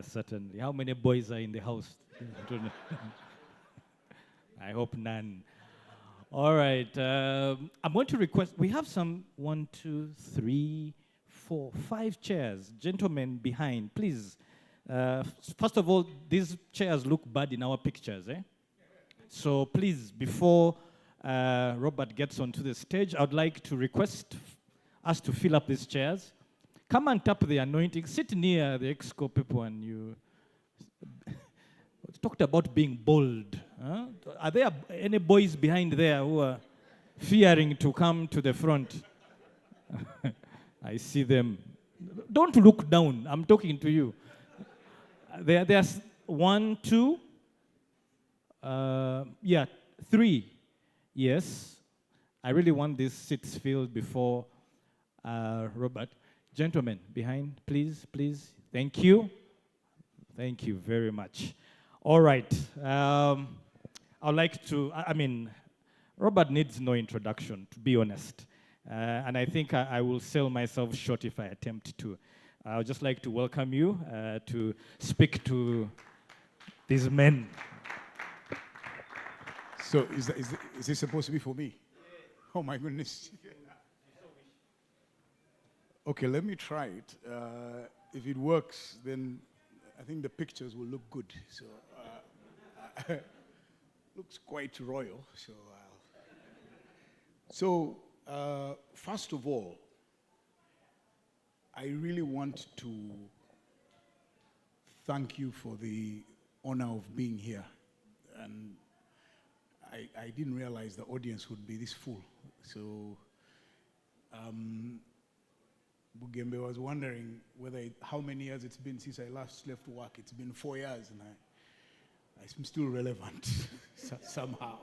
Certainly. How many boys are in the house? I hope none. All right. I'm going to request, we have some 1, 2, 3, 4, 5 chairs. Gentlemen behind, please. First of all, these chairs look bad in our pictures. So please, before Robert gets onto the stage, I'd like to request us to fill up these chairs. Come and tap the anointing. Sit near the Exco people and you talked about being bold. Huh? Are there any boys behind there who are fearing to come to the front? I see them. Don't look down. I'm talking to you. There's 1, 2, 3. Yes. I really want these seats filled before Robert. Gentlemen, behind, please, please. Thank you. Thank you very much. All right. I'd like to, Robert needs no introduction, to be honest. And I think I will sell myself short if I attempt to. I would just like to welcome you to speak to these men. So is this supposed to be for me? Oh my goodness. Okay, let me try it. If it works, then I think the pictures will look good. So looks quite royal. So first of all, I really want to thank you for the honor of being here. And I didn't realize the audience would be this full. So Bugembe was wondering how many years it's been since I last left work. It's been 4 years, and I'm still relevant somehow.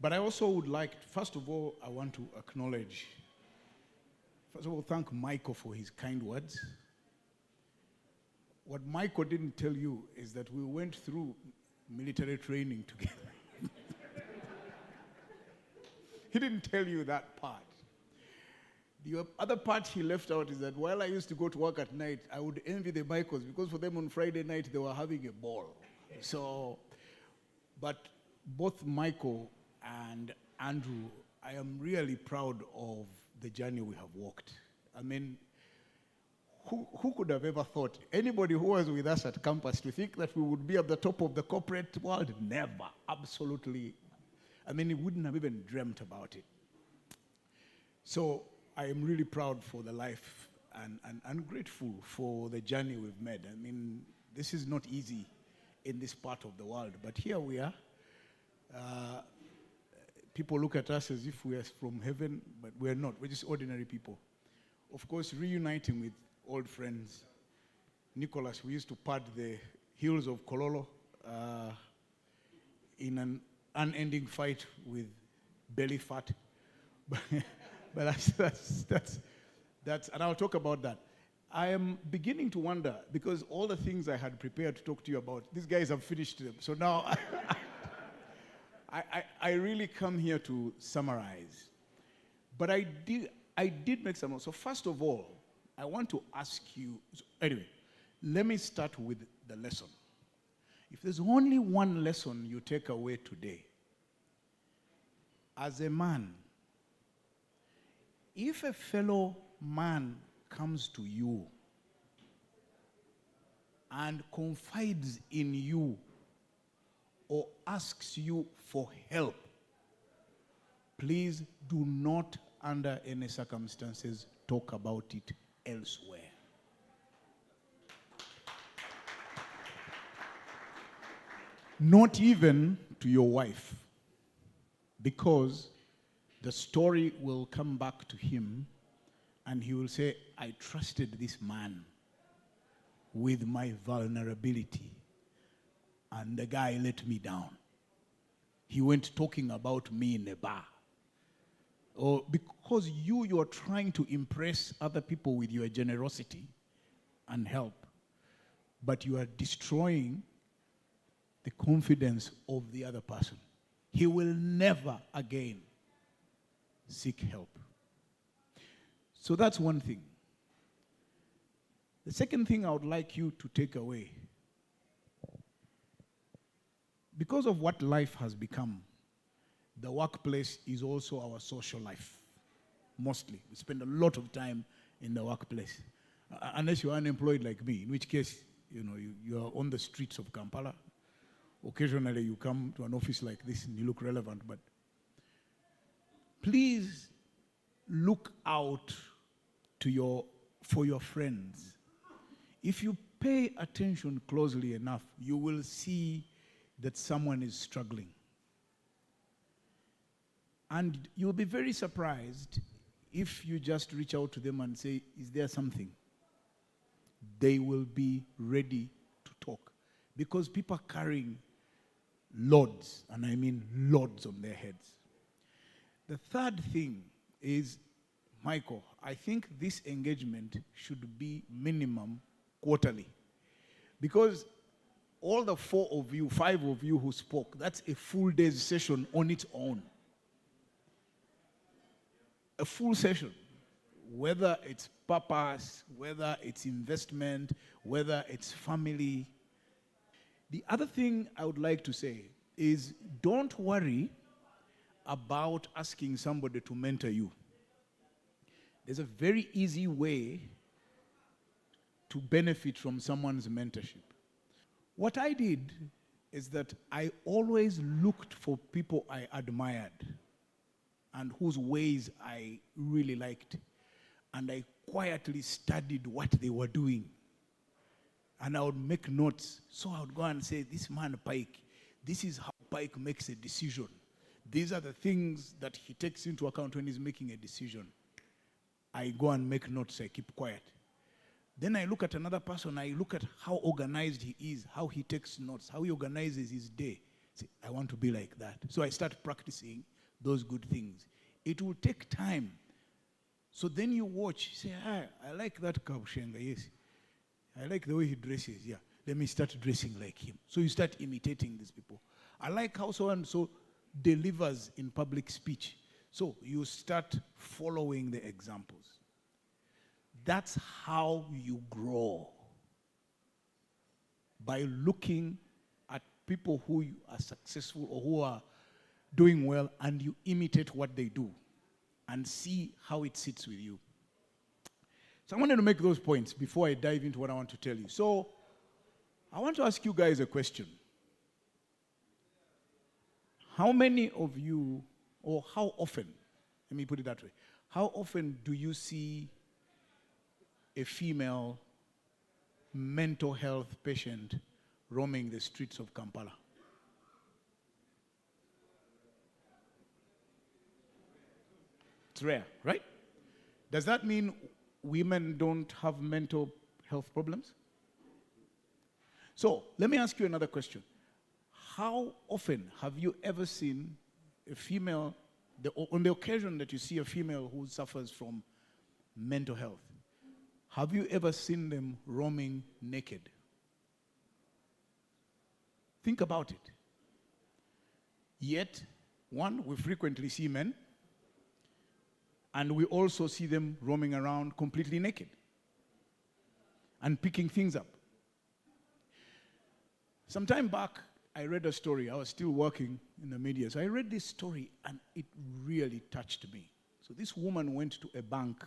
But I also would like, first of all, I want to acknowledge, first of all, thank Michael for his kind words. What Michael didn't tell you is that we went through military training together. He didn't tell you that part. The other part he left out is that while I used to go to work at night, I would envy the Michaels because for them on Friday night, they were having a ball. So, but both Michael and Andrew, I am really proud of the journey we have walked. I mean, who could have ever thought, anybody who was with us at campus, to think that we would be at the top of the corporate world? Never, absolutely. I mean, he wouldn't have even dreamt about it. So I am really proud for the life and grateful for the journey we've made. I mean, this is not easy in this part of the world, but here we are. People look at us as if we are from heaven, but we're not. We're just ordinary people. Of course, reuniting with old friends. Nicholas, we used to pad the hills of Kololo in an unending fight with belly fat. But that's, and I'll talk about that. I am beginning to wonder, because all the things I had prepared to talk to you about, these guys have finished them. So now I really come here to summarize. But I did make some. So first of all, I want to ask you, anyway, let me start with the lesson. If there's only one lesson you take away today, as a man, if a fellow man comes to you and confides in you or asks you for help, please do not, under any circumstances, talk about it elsewhere. Not even to your wife, because the story will come back to him and he will say, I trusted this man with my vulnerability and the guy let me down. He went talking about me in a bar. Or because you are trying to impress other people with your generosity and help, but you are destroying the confidence of the other person. He will never again seek help. So that's one thing. The second thing I would like you to take away, because of what life has become, the workplace is also our social life. Mostly. We spend a lot of time in the workplace. Unless you're unemployed like me, in which case, you are on the streets of Kampala. Occasionally you come to an office like this and you look relevant, but please look out for your friends. If you pay attention closely enough, you will see that someone is struggling. And you'll be very surprised if you just reach out to them and say, is there something? They will be ready to talk. Because people are carrying loads, and I mean loads on their heads. The third thing is, Michael, I think this engagement should be minimum quarterly. Because all the 5 of you who spoke, that's a full day's session on its own. A full session, whether it's purpose, whether it's investment, whether it's family. The other thing I would like to say is, don't worry about asking somebody to mentor you. There's a very easy way to benefit from someone's mentorship. What I did is that I always looked for people I admired and whose ways I really liked. And I quietly studied what they were doing. And I would make notes. So I would go and say, this man Pike, this is how Pike makes a decision. These are the things that he takes into account when he's making a decision. I go and make notes, I keep quiet. Then I look at another person, I look at how organized he is, how he takes notes, how he organizes his day. Say, I want to be like that. So I start practicing those good things. It will take time. So then you watch, say, I like that KABUSHENGA, yes. I like the way he dresses, yeah. Let me start dressing like him. So you start imitating these people. I like how so-and-so delivers in public speech. So you start following the examples. That's how you grow. By looking at people who are successful or who are doing well, and you imitate what they do and see how it sits with you. So I wanted to make those points before I dive into what I want to tell you. So I want to ask you guys a question. How many of you, or how often, let me put it that way, how often do you see a female mental health patient roaming the streets of Kampala? It's rare, right? Does that mean women don't have mental health problems? So let me ask you another question. How often have you ever seen a female, on the occasion that you see a female who suffers from mental health, have you ever seen them roaming naked? Think about it. Yet, one, we frequently see men, and we also see them roaming around completely naked and picking things up. Some time back, I read a story. I was still working in the media. So I read this story, and it really touched me. So this woman went to a bank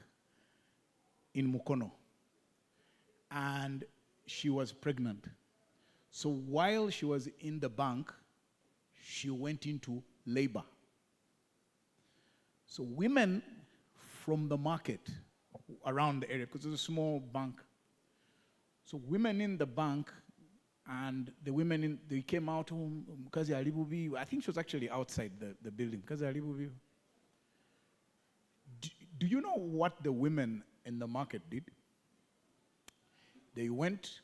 in Mukono, and she was pregnant. So while she was in the bank, she went into labor. So women from the market around the area, because it's a small bank. So women in the bank, and the women, they came out, I think she was actually outside the building. Do you know what the women in the market did? They went,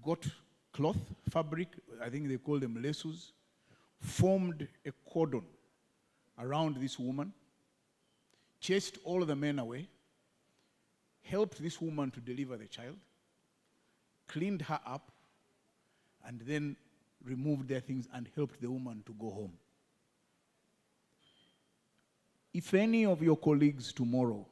got cloth, fabric, I think they call them lesus, formed a cordon around this woman, chased all the men away, helped this woman to deliver the child, cleaned her up, and then removed their things and helped the woman to go home. If any of your colleagues tomorrow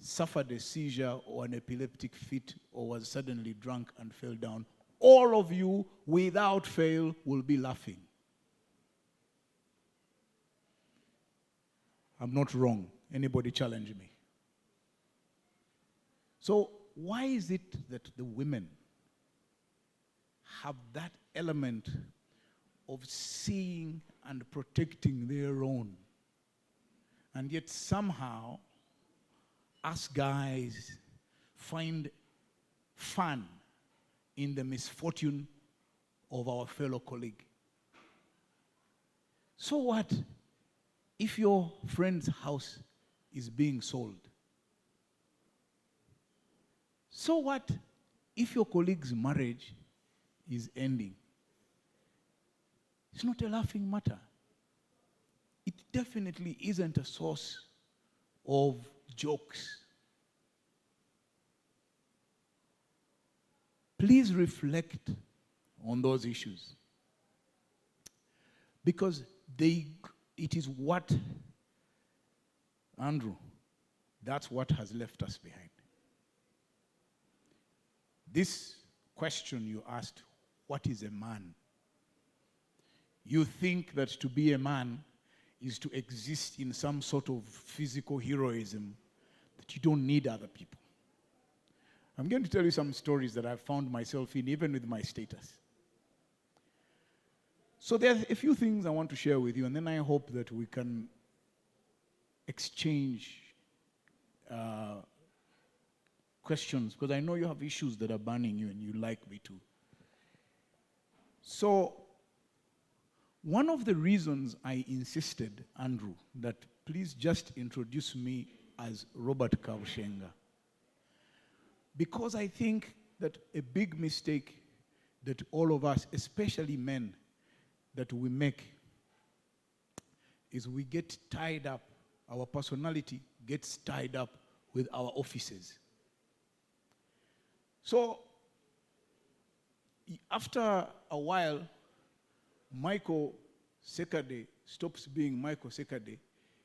suffered a seizure or an epileptic fit or was suddenly drunk and fell down, all of you, without fail, will be laughing. I'm not wrong. Anybody challenge me? So why is it that the women have that element of seeing and protecting their own, and yet somehow us guys find fun in the misfortune of our fellow colleague? So what if your friend's house is being sold? So what if your colleague's marriage is ending? It's not a laughing matter. It definitely isn't a source of jokes. Please reflect on those issues, because it is what, Andrew, that's what has left us behind. This question you asked, what is a man? You think that to be a man is to exist in some sort of physical heroism, that you don't need other people. I'm going to tell you some stories that I've found myself in, even with my status. So there are a few things I want to share with you, and then I hope that we can exchange questions, because I know you have issues that are burning you and you like me too. So one of the reasons I insisted, Andrew, that please just introduce me as Robert KABUSHENGA, because I think that a big mistake that all of us, especially men, that we make is we get tied up, our personality gets tied up with our offices. So after a while, Michael Sekade stops being Michael Sekade,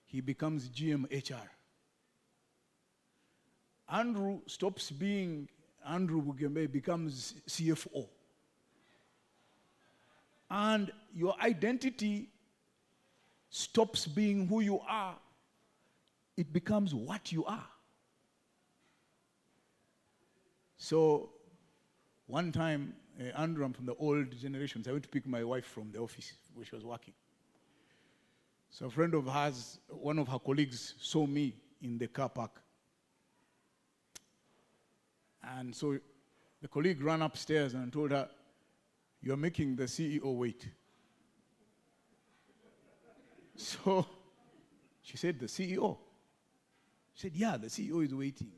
he becomes GM HR. Andrew stops being Andrew Bugembe, becomes CFO. And your identity stops being who you are, it becomes what you are. So one time, Andrew, I'm from the old generations, I went to pick my wife from the office where she was working. So a friend of hers, one of her colleagues, saw me in the car park. And so the colleague ran upstairs and told her, "You're making the CEO wait." So she said, "The CEO?" She said, "Yeah, the CEO is waiting."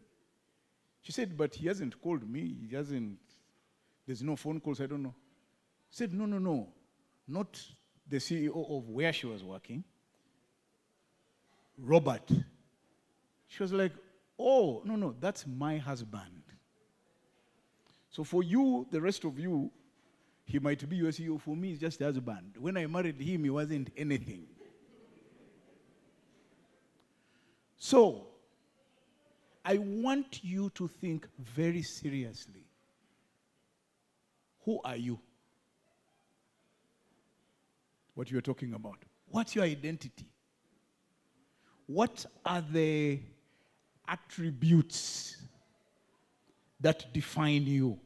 She said, "But he hasn't called me, there's no phone calls, I don't know." She said, No, not the CEO of where she was working, Robert. She was like, "Oh, no, that's my husband. So for you, the rest of you, he might be your CEO. For me, he's just a husband. When I married him, he wasn't anything." So I want you to think very seriously. Who are you? What you're talking about. What's your identity? What are the attributes that define you,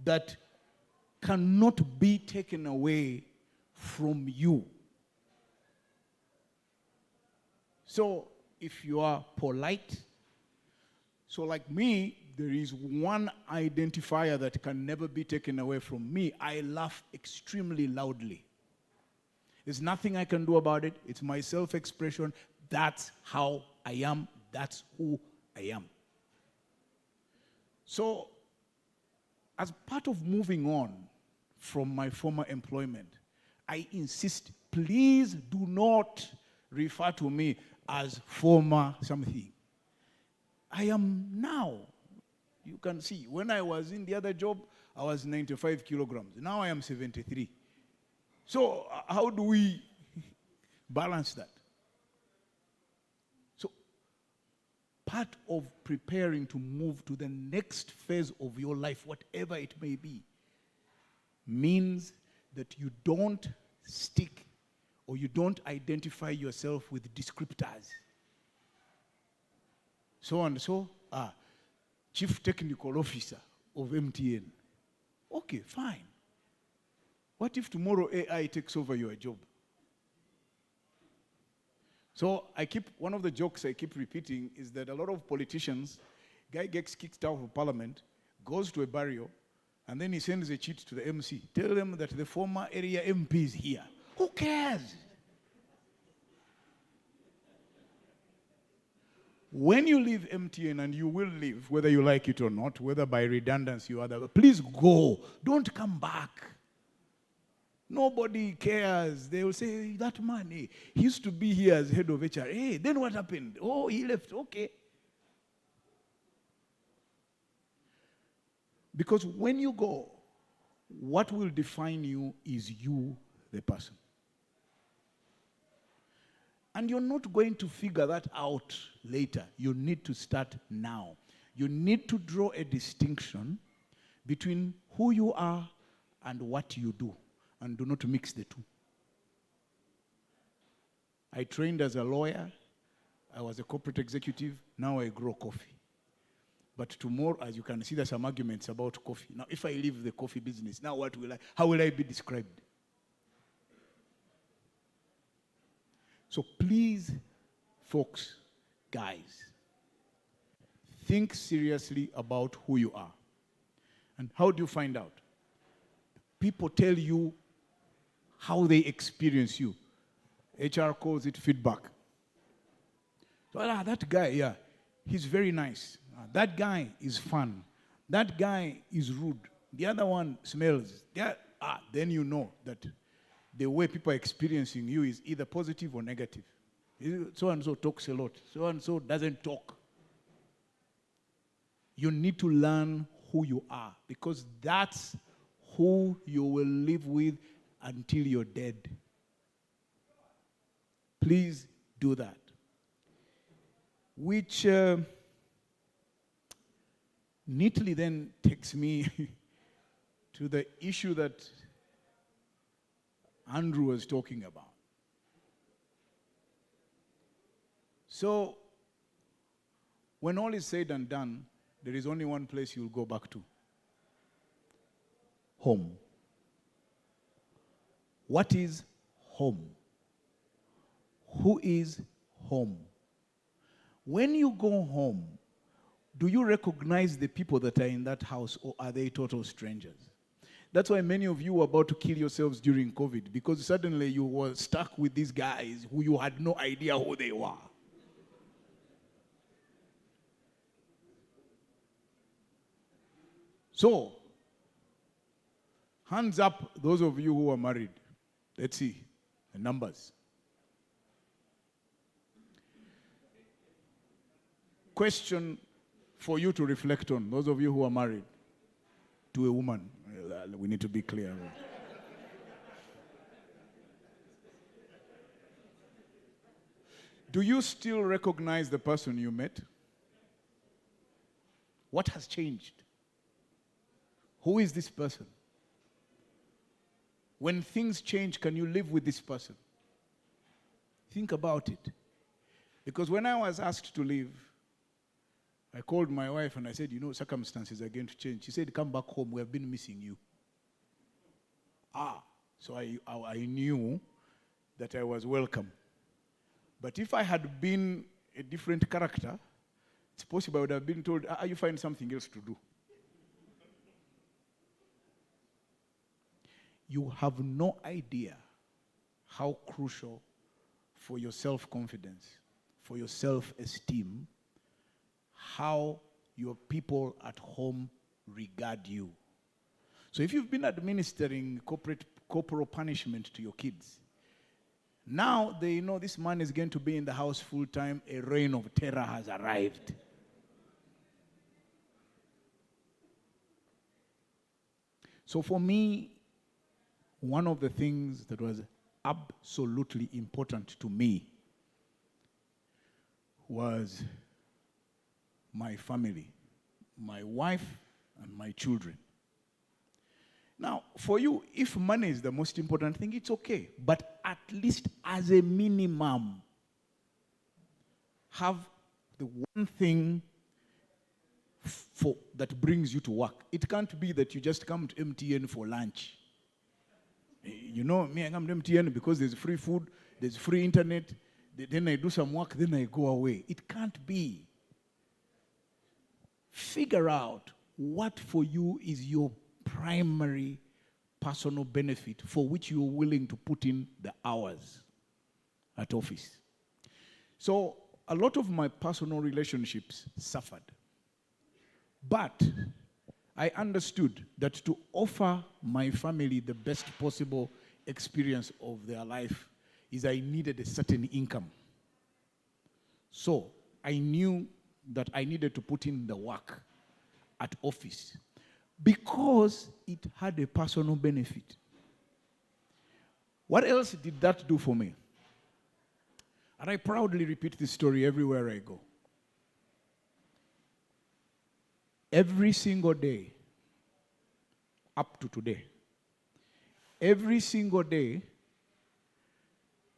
that cannot be taken away from you? So if you are polite, so like me, there is one identifier that can never be taken away from me. I laugh extremely loudly. There's nothing I can do about it. It's my self-expression. That's how I am. That's who I am. So as part of moving on from my former employment, I insist, please do not refer to me as former something. I am now. You can see, when I was in the other job, I was 95 kilograms. Now I am 73. So how do we balance that? So part of preparing to move to the next phase of your life, whatever it may be, means that you don't stick or you don't identify yourself with descriptors. So and so, Chief Technical Officer of MTN. Okay, fine. What if tomorrow AI takes over your job? So one of the jokes I keep repeating is that a lot of politicians, guy gets kicked out of parliament, goes to a burial, and then he sends a cheat to the MC. Tell them that the former area MP is here. Who cares? When you leave MTN, and you will leave, whether you like it or not, whether by redundancy or other, please go. Don't come back. Nobody cares. They will say, hey, that man, he used to be here as head of HR. Hey, then what happened? Oh, he left. Okay. Because when you go, what will define you is you, the person. And you're not going to figure that out later. You need to start now. You need to draw a distinction between who you are and what you do. And do not mix the two. I trained as a lawyer. I was a corporate executive. Now I grow coffee. But tomorrow, as you can see, there's some arguments about coffee. Now, if I leave the coffee business, now how will I be described? So please, folks, guys, think seriously about who you are. And how do you find out? People tell you how they experience you. HR calls it feedback. So, that guy, yeah, he's very nice. That guy is fun. That guy is rude. The other one smells. Then you know that the way people are experiencing you is either positive or negative. So-and-so talks a lot. So-and-so doesn't talk. You need to learn who you are, because that's who you will live with until you're dead. Please do that. Which neatly then takes me to the issue that Andrew was talking about. So, when all is said and done, there is only one place you'll go back to. Home. What is home? Who is home? When you go home, do you recognize the people that are in that house, or are they total strangers? That's why many of you were about to kill yourselves during COVID, because suddenly you were stuck with these guys who you had no idea who they were. So, hands up those of you who are married. Let's see the numbers. Question for you to reflect on, those of you who are married to a woman. We need to be clear. Do you still recognize the person you met? What has changed? Who is this person? When things change, can you live with this person? Think about it. Because when I was asked to leave, I called my wife and I said, circumstances are going to change. She said, come back home, we have been missing you. So I knew that I was welcome. But if I had been a different character, it's possible I would have been told, you find something else to do. You have no idea how crucial for your self-confidence, for your self-esteem, how your people at home regard you. So if you've been administering corporal punishment to your kids, now they know this man is going to be in the house full time, a reign of terror has arrived. So for me, one of the things that was absolutely important to me was my family, my wife, and my children. Now, for you, if money is the most important thing, it's okay. But at least as a minimum, have the one thing that brings you to work. It can't be that you just come to MTN for lunch. You know, me, I come to MTN because there's free food, there's free internet, then I do some work, then I go away. It can't be. Figure out what for you is your primary personal benefit for which you're willing to put in the hours at office. So a lot of my personal relationships suffered. But I understood that to offer my family the best possible experience of their life is I needed a certain income. So I knew that I needed to put in the work at office because it had a personal benefit. What else did that do for me? And I proudly repeat this story everywhere I go. Every single day, up to today, every single day,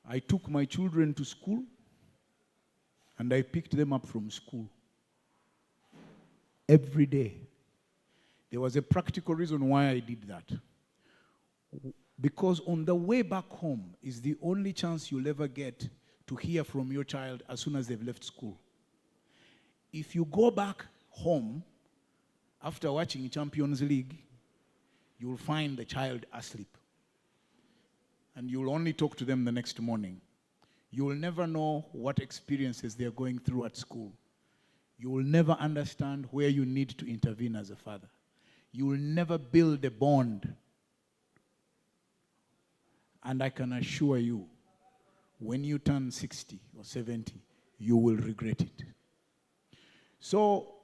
I took my children to school and I picked them up from school. Every day. There was a practical reason why I did that. Because on the way back home is the only chance you'll ever get to hear from your child as soon as they've left school. If you go back home after watching Champions League, you'll find the child asleep. And you'll only talk to them the next morning. You'll never know what experiences they're going through at school. You will never understand where you need to intervene as a father. You will never build a bond. And I can assure you, when you turn 60 or 70, you will regret it. So,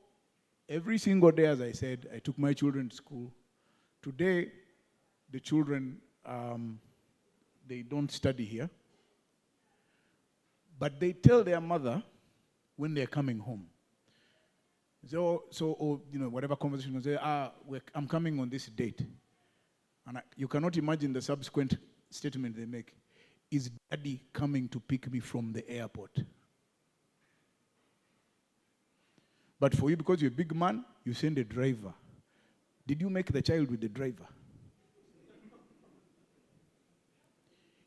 every single day, as I said, I took my children to school. Today, the children, they don't study here. But they tell their mother when they're coming home. So you know, whatever conversation they say, I'm coming on this date. And you cannot imagine the subsequent statement they make. Is daddy coming to pick me from the airport? But for you, because you're a big man, you send a driver. Did you make the child with the driver?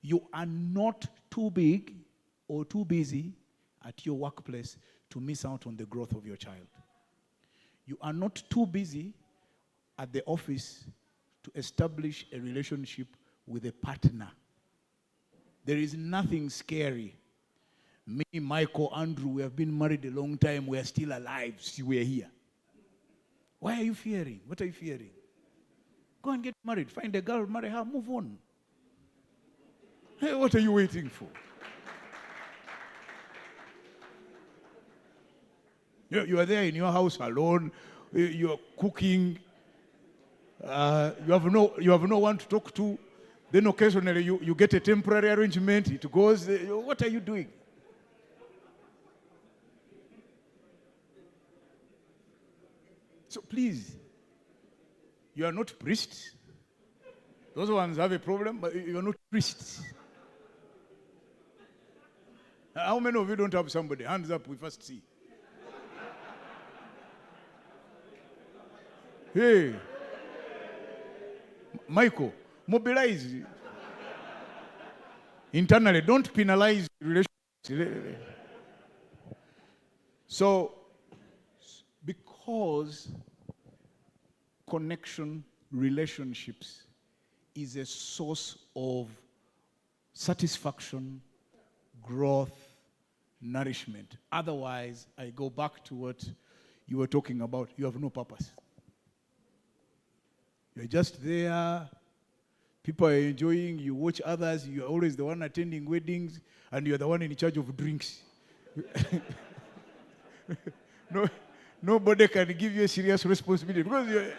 You are not too big or too busy at your workplace to miss out on the growth of your child. You are not too busy at the office to establish a relationship with a partner. There is nothing scary. Me, Michael, Andrew, we have been married a long time. We are still alive. See, we are here. Why are you fearing? What are you fearing? Go and get married. Find a girl, marry her, move on. Hey, what are you waiting for? You are there in your house alone. You're cooking. You have no one to talk to. Then occasionally you get a temporary arrangement. It goes. What are you doing? So please, you are not priests. Those ones have a problem, but you are not priests. How many of you don't have somebody? Hands up, we first see. Hey, Michael, mobilize internally. Don't penalize relationships. So, because connection, relationships is a source of satisfaction, growth, nourishment. Otherwise, I go back to what you were talking about. You have no purpose. You're just there. People are enjoying. You watch others. You're always the one attending weddings, and you're the one in charge of drinks. Nobody can give you a serious responsibility because you're.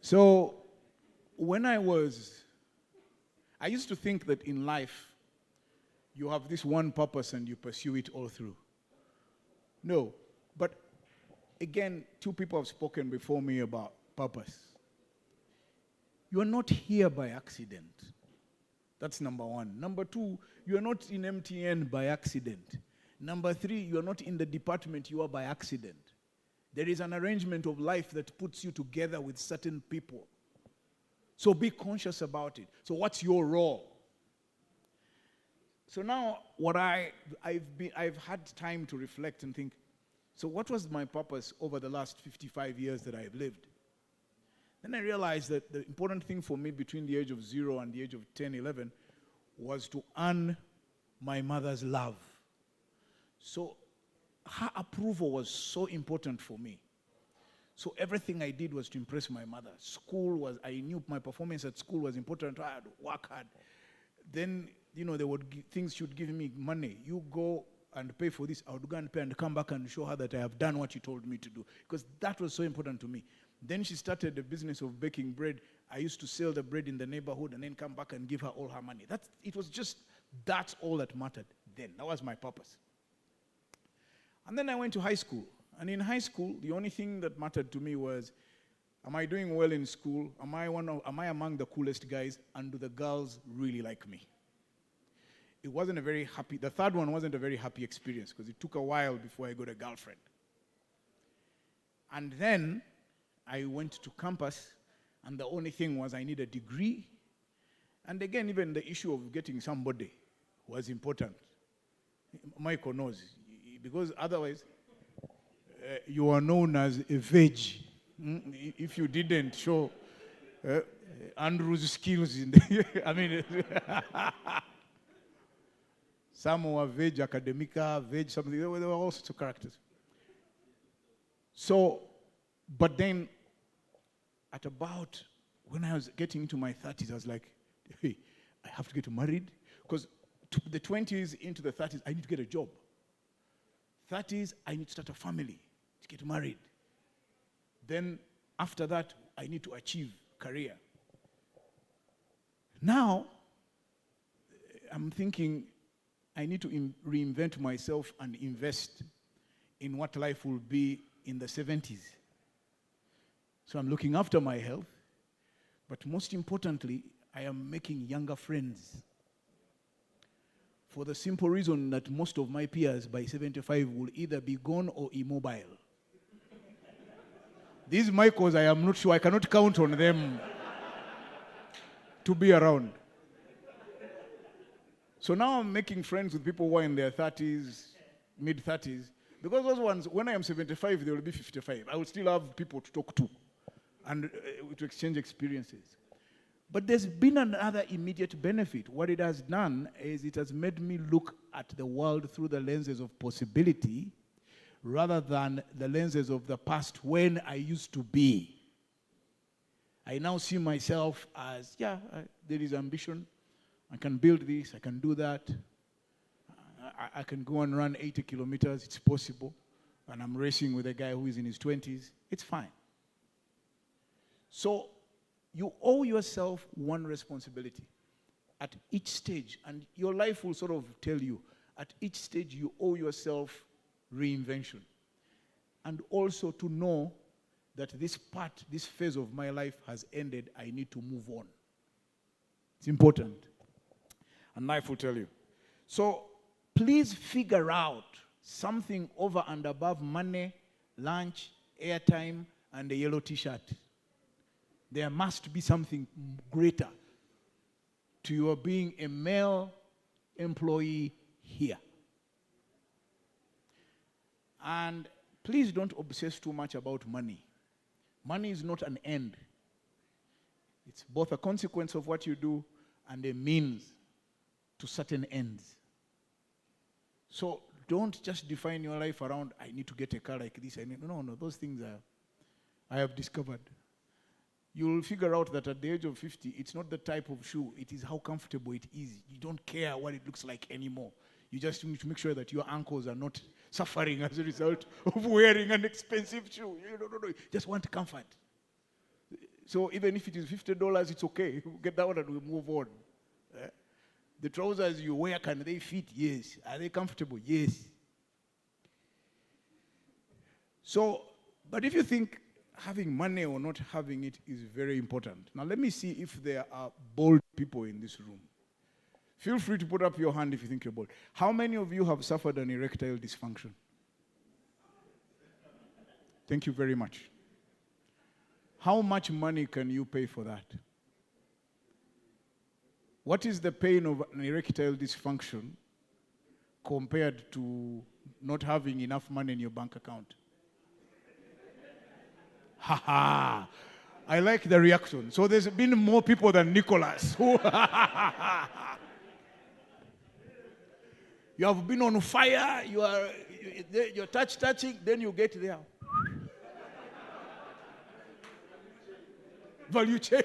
So, I used to think that in life, you have this one purpose and you pursue it all through. No, but again, two people have spoken before me about purpose. You are not here by accident. That's number one. Number two, you are not in MTN by accident. Number three, you are not in the department you are by accident. There is an arrangement of life that puts you together with certain people. So be conscious about it. So what's your role? So now I've had time to reflect and think, so what was my purpose over the last 55 years that I've lived? Then I realized that the important thing for me between the age of 0 and the age of 10, 11 was to earn my mother's love. So her approval was so important for me. So everything I did was to impress my mother. I knew my performance at school was important. I had to work hard. Then, things should give me money. You go and pay for this. I would go and pay and come back and show her that I have done what you told me to do. Because that was so important to me. Then she started the business of baking bread. I used to sell the bread in the neighborhood and then come back and give her all her money. That's all that mattered then. That was my purpose. And then I went to high school. And in high school, the only thing that mattered to me was, am I doing well in school? Am I among the coolest guys? And do the girls really like me? The third one wasn't a very happy experience because it took a while before I got a girlfriend. And then I went to campus, and the only thing was I need a degree. And again, even the issue of getting somebody was important. Michael knows, because otherwise, you are known as a veg. If you didn't show Andrew's skills some were veg academica, veg something. There were all sorts of characters. So, but then, when I was getting into my 30s, I was like, hey, I have to get married. Because the 20s into the 30s, I need to get a job. 30s, I need to start a family, to get married. Then, after that, I need to achieve career. Now, I'm thinking, I need to reinvent myself and invest in what life will be in the 70s. So I'm looking after my health, but most importantly, I am making younger friends. For the simple reason that most of my peers by 75 will either be gone or immobile. These Michaels, I am not sure, I cannot count on them to be around. So now I'm making friends with people who are in their 30s, mid-30s, because those ones, when I am 75, they will be 55. I will still have people to talk to and to exchange experiences. But there's been another immediate benefit. What it has done is it has made me look at the world through the lenses of possibility rather than the lenses of the past when I used to be. I now see myself as, there is ambition. I can build this, I can do that. I can go and run 80 kilometers, it's possible. And I'm racing with a guy who is in his 20s. It's fine. So you owe yourself one responsibility at each stage. And your life will sort of tell you, at each stage you owe yourself reinvention. And also to know that this phase of my life has ended, I need to move on. It's important. And life will tell you. So please figure out something over and above money, lunch, airtime, and a yellow t-shirt. There must be something greater to your being a male employee here. And please don't obsess too much about money. Money is not an end. It's both a consequence of what you do and a means to certain ends. So don't just define your life around, I need to get a car like this. No, those things I have discovered. You'll figure out that at the age of 50, it's not the type of shoe, it is how comfortable it is. You don't care what it looks like anymore. You just need to make sure that your ankles are not suffering as a result of wearing an expensive shoe. You just want comfort. So even if it is $50, it's okay. We'll get that one and we move on. Eh? The trousers you wear, can they fit? Yes. Are they comfortable? Yes. So, but if you think having money or not having it is very important. Now let me see if there are bold people in this room. Feel free to put up your hand if you think you're bold. How many of you have suffered an erectile dysfunction? Thank you very much. How much money can you pay for that? What is the pain of an erectile dysfunction compared to not having enough money in your bank account? Ha ha! I like the reaction. So there's been more people than Nicholas who you have been on fire, you're touching, then you get there. Value chain.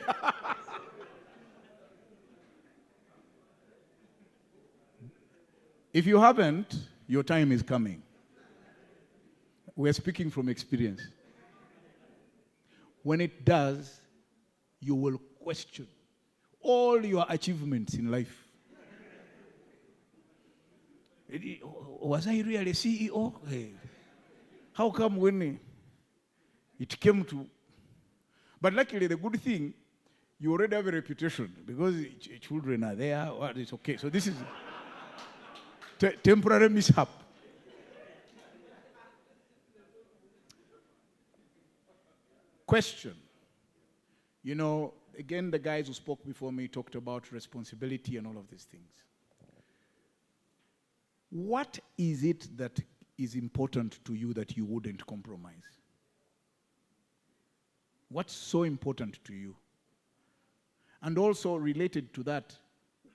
If you haven't, your time is coming. We're speaking from experience. When it does, you will question all your achievements in life. Was I really a CEO? Hey. How come when it came to... But luckily, the good thing, you already have a reputation because children are there. Well, it's okay. So this is temporary mishap. Question. You know, again, the guys who spoke before me talked about responsibility and all of these things. What is it that is important to you that you wouldn't compromise? What's so important to you? And also related to that,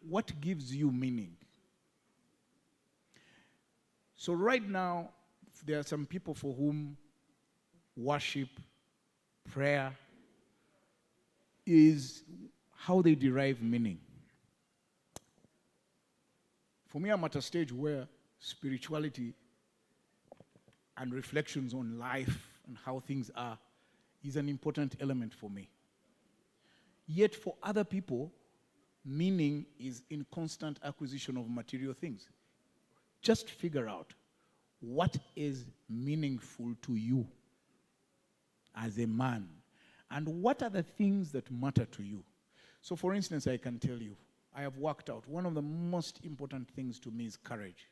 what gives you meaning? So right now, there are some people for whom worship, prayer is how they derive meaning. For me, I'm at a stage where spirituality and reflections on life and how things are is an important element for me. Yet for other people, meaning is in constant acquisition of material things. Just figure out what is meaningful to you as a man, and what are the things that matter to you. So for instance, I can tell you, I have worked out, one of the most important things to me is courage.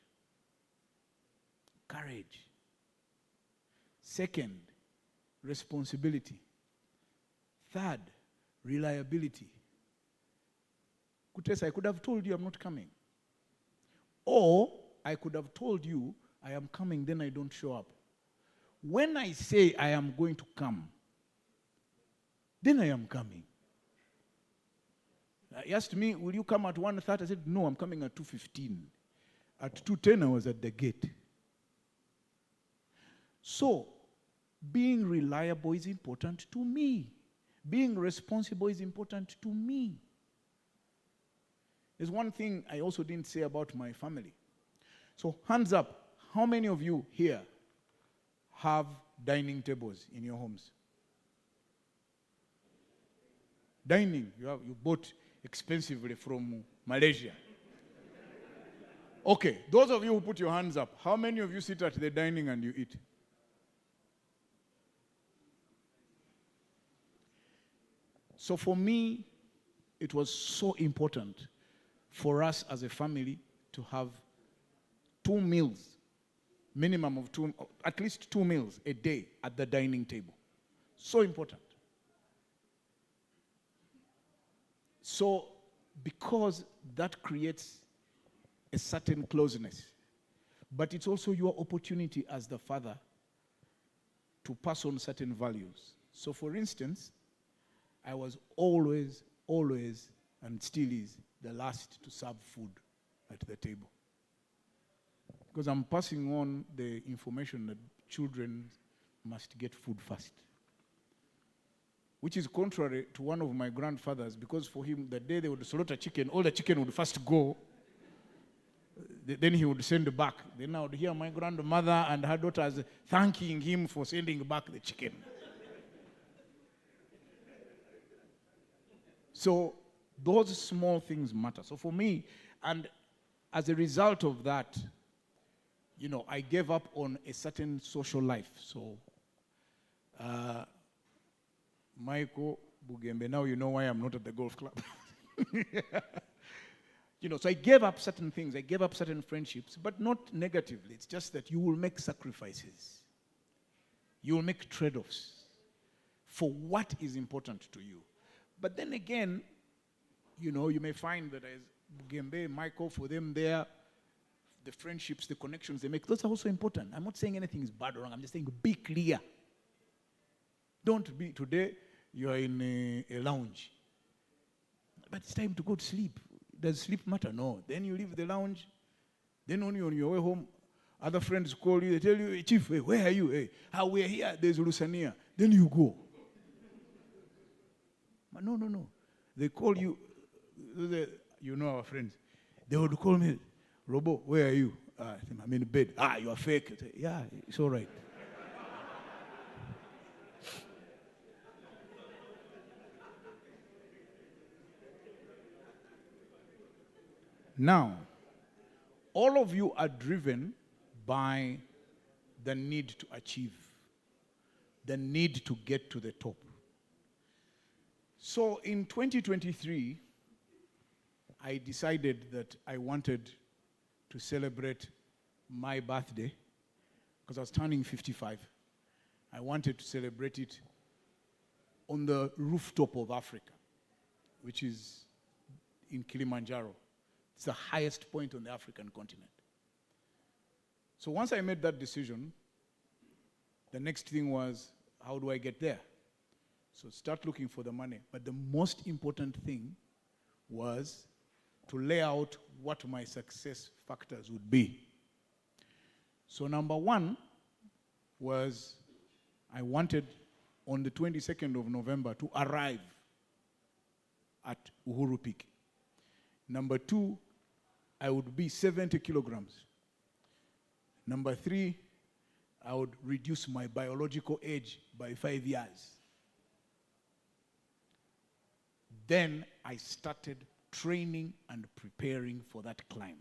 Courage. Second, responsibility. Third, reliability. Kutesa, I could have told you I'm not coming. Or I could have told you I am coming, then I don't show up. When I say I am going to come, then I am coming. He asked me, will you come at 1:30? I said, no, I'm coming at 2:15. At 2:10, I was at the gate. So, being reliable is important to me. Being responsible is important to me. There's one thing I also didn't say about my family. So, hands up, how many of you here have dining tables in your homes? Dining, you bought expensively from Malaysia. Okay, those of you who put your hands up, how many of you sit at the dining and you eat? So for me, it was so important for us as a family to have 2 meals, minimum of 2, at least 2 meals a day at the dining table. So important. So, because that creates a certain closeness, but it's also your opportunity as the father to pass on certain values. So, for instance, I was always, and still is, the last to serve food at the table. Because I'm passing on the information that children must get food first. Which is contrary to one of my grandfathers, because for him, the day they would slaughter chicken, all the chicken would first go, then he would send back. Then I would hear my grandmother and her daughters thanking him for sending back the chicken. So those small things matter. So for me, and as a result of that, I gave up on a certain social life. So, Michael Bugembe, now you know why I'm not at the golf club. So I gave up certain things. I gave up certain friendships, but not negatively. It's just that you will make sacrifices. You will make trade-offs for what is important to you. But then again, you may find that as Bugembe, Michael, for them there, the friendships, the connections they make, those are also important. I'm not saying anything is bad or wrong. I'm just saying be clear. Don't be, today you are in a lounge, but it's time to go to sleep. Does sleep matter? No. Then you leave the lounge. Then on your way home, other friends call you. They tell you, hey, Chief, hey, where are you? Hey, how we're here. There's Lusania. Then you go. But no. They call you. Our friends. They would call me, Robo, where are you? I'm in bed. You are fake. I say, yeah, it's all right. Now, all of you are driven by the need to achieve, the need to get to the top. So in 2023, I decided that I wanted to celebrate my birthday because I was turning 55. I wanted to celebrate it on the rooftop of Africa, which is in Kilimanjaro. It's the highest point on the African continent. So once I made that decision, the next thing was, how do I get there? So start looking for the money. But the most important thing was to lay out what my success factors would be. So number one was I wanted on the 22nd of November to arrive at Uhuru Peak. Number two, I would be 70 kilograms. Number three, I would reduce my biological age by 5 years. Then I started training and preparing for that climb.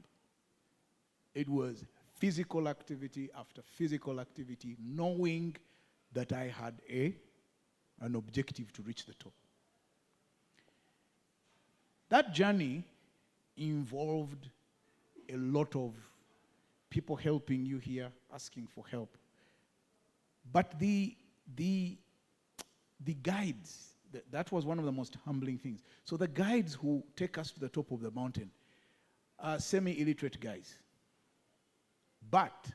It was physical activity after physical activity, knowing that I had an objective to reach the top. That journey involved a lot of people helping you here, asking for help. But the guides, that was one of the most humbling things. So the guides who take us to the top of the mountain are semi-illiterate guys. But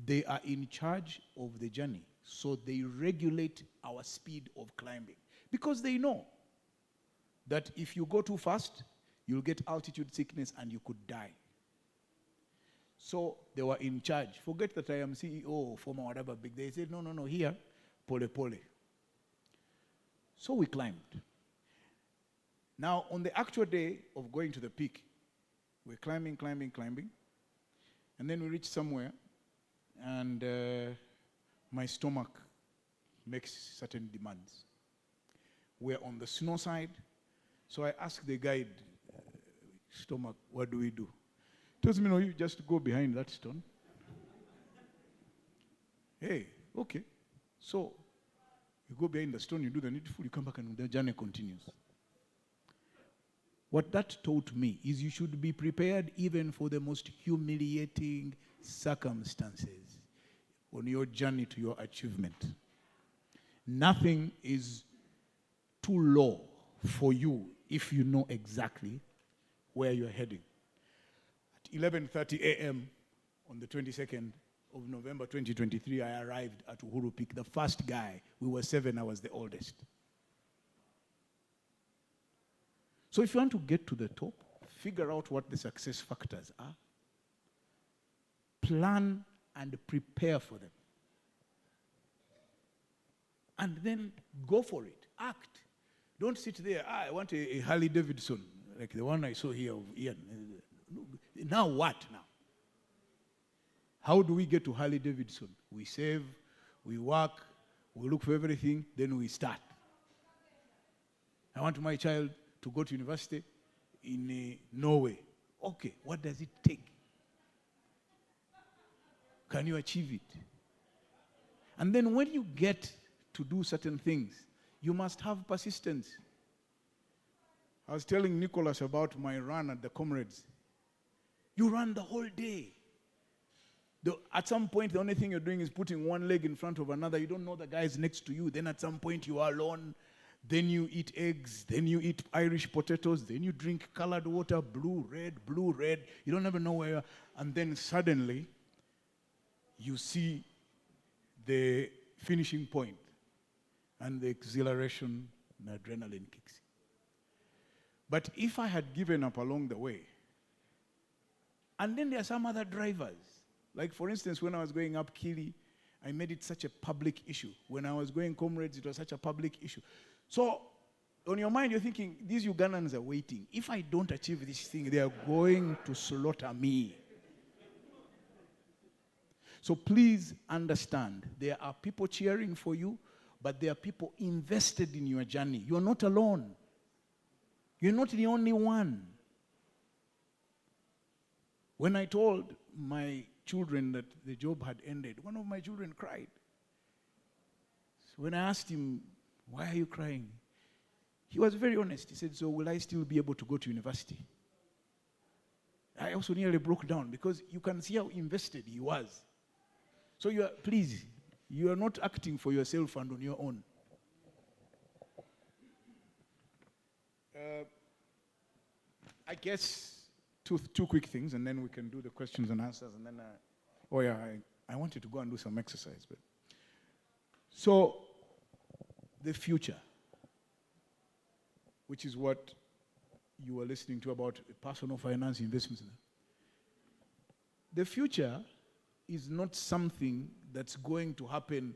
they are in charge of the journey. So they regulate our speed of climbing. Because they know that if you go too fast, you'll get altitude sickness and you could die. So they were in charge. Forget that I am CEO or former whatever big. They said, no, here, pole. So we climbed. Now, on the actual day of going to the peak, we're climbing. And then we reach somewhere, and my stomach makes certain demands. We're on the snow side. So I asked the guide, stomach, what do we do? He tells me, no, you just go behind that stone. Hey, okay. So you go behind the stone, you do the needful, you come back, and the journey continues. What that taught me is you should be prepared even for the most humiliating circumstances on your journey to your achievement. Nothing is too low for you if you know exactly where you're heading. At 11:30 a.m. on the 22nd of November 2023, I arrived at Uhuru Peak, the first guy. We were 7, I was the oldest. So if you want to get to the top, figure out what the success factors are, plan and prepare for them. And then go for it, act. Don't sit there, I want a Harley Davidson, like the one I saw here of Ian. Now what now? How do we get to Harley Davidson? We save, we work, we look for everything, then we start. I want my child to go to university in Norway. Okay, what does it take? Can you achieve it? And then when you get to do certain things, you must have persistence. I was telling Nicholas about my run at the Comrades. You run the whole day. At some point, the only thing you're doing is putting one leg in front of another. You don't know the guys next to you. Then at some point, you are alone. Then you eat eggs. Then you eat Irish potatoes. Then you drink colored water, blue, red, blue, red. You don't ever know where you are. And then suddenly, you see the finishing point. And the exhilaration and adrenaline kicks in. But if I had given up along the way, and then there are some other drivers. Like, for instance, when I was going up Kili, I made it such a public issue. When I was going Comrades, it was such a public issue. So, on your mind, you're thinking, these Ugandans are waiting. If I don't achieve this thing, they are going to slaughter me. So please understand, there are people cheering for you, but there are people invested in your journey. You're not alone. You're not the only one. When I told my children that the job had ended, one of my children cried. So when I asked him, why are you crying? He was very honest. He said, so will I still be able to go to university? I also nearly broke down because you can see how invested he was. So please, you are not acting for yourself and on your own. I guess two quick things, and then we can do the questions and answers. And then, I wanted to go and do some exercise. But so, the future, which is what you were listening to about personal finance investments. The future is not something that's going to happen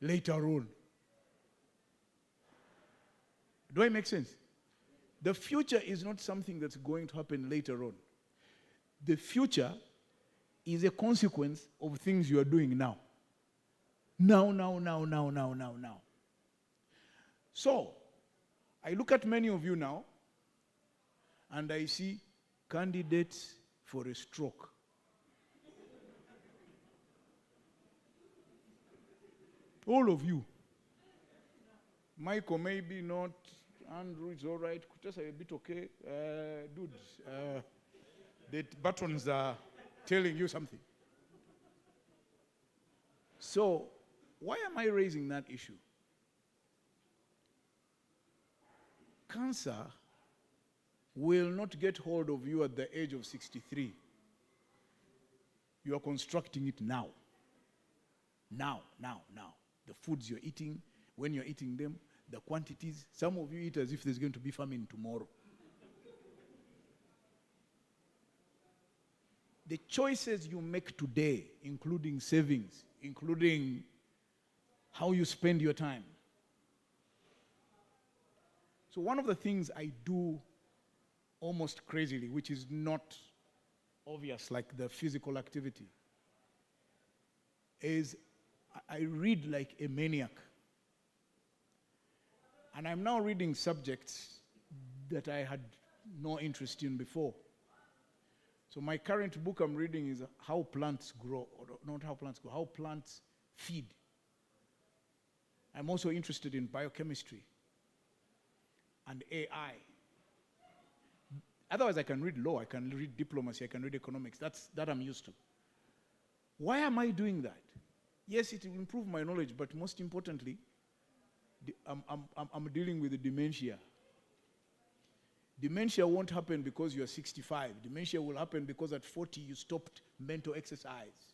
later on. Do I make sense? The future is not something that's going to happen later on. The future is a consequence of things you are doing now. Now. So, I look at many of you now, and I see candidates for a stroke. All of you. Michael, maybe not. Andrew is all right. Just a bit okay. Dudes, the buttons are telling you something. So, why am I raising that issue? Cancer will not get hold of you at the age of 63. You are constructing it now. Now. The foods you're eating, when you're eating them, the quantities. Some of you eat as if there's going to be famine tomorrow. The choices you make today, including savings, including how you spend your time. So one of the things I do almost crazily, which is not obvious like the physical activity, is I read like a maniac. And I'm now reading subjects that I had no interest in before. So my current book I'm reading is How Plants Grow, or not How Plants Grow, How Plants Feed. I'm also interested in biochemistry and AI. Otherwise I can read law, I can read diplomacy, I can read economics. That I'm used to. Why am I doing that? Yes, it will improve my knowledge, but most importantly, I'm dealing with the dementia. Dementia won't happen because you're 65. Dementia will happen because at 40 you stopped mental exercise.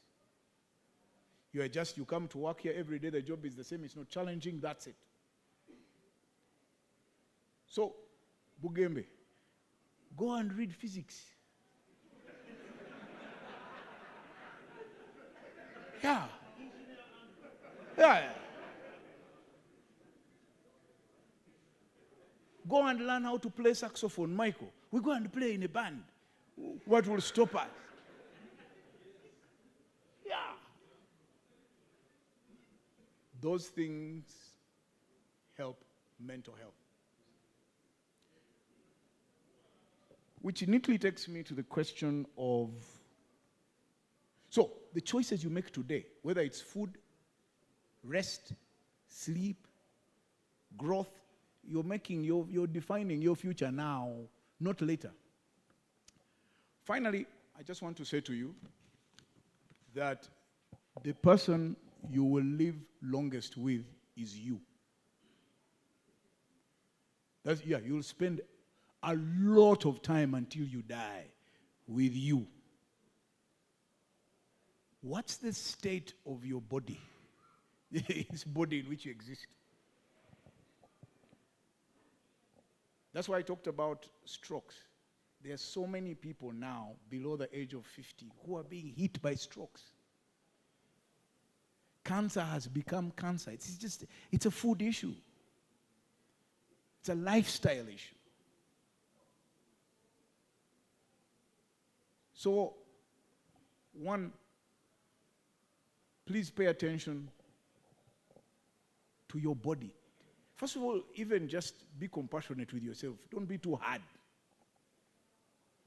You come to work here every day, the job is the same, it's not challenging, that's it. So, Bugembe, go and read physics. Yeah. Go and learn how to play saxophone, Michael. We go and play in a band. What will stop us? Yeah. Those things help mental health. Which neatly takes me to the question of, so the choices you make today, whether it's food, rest, sleep, growth, you're defining your future now, not later. Finally, I just want to say to you that the person you will live longest with is you. You'll spend a lot of time until you die with you. What's the state of your body? This body in which you exist. That's why I talked about strokes. There are so many people now below the age of 50 who are being hit by strokes. Cancer has become cancer. It's a food issue. It's a lifestyle issue. So, one, please pay attention to your body. First of all, even just be compassionate with yourself. Don't be too hard.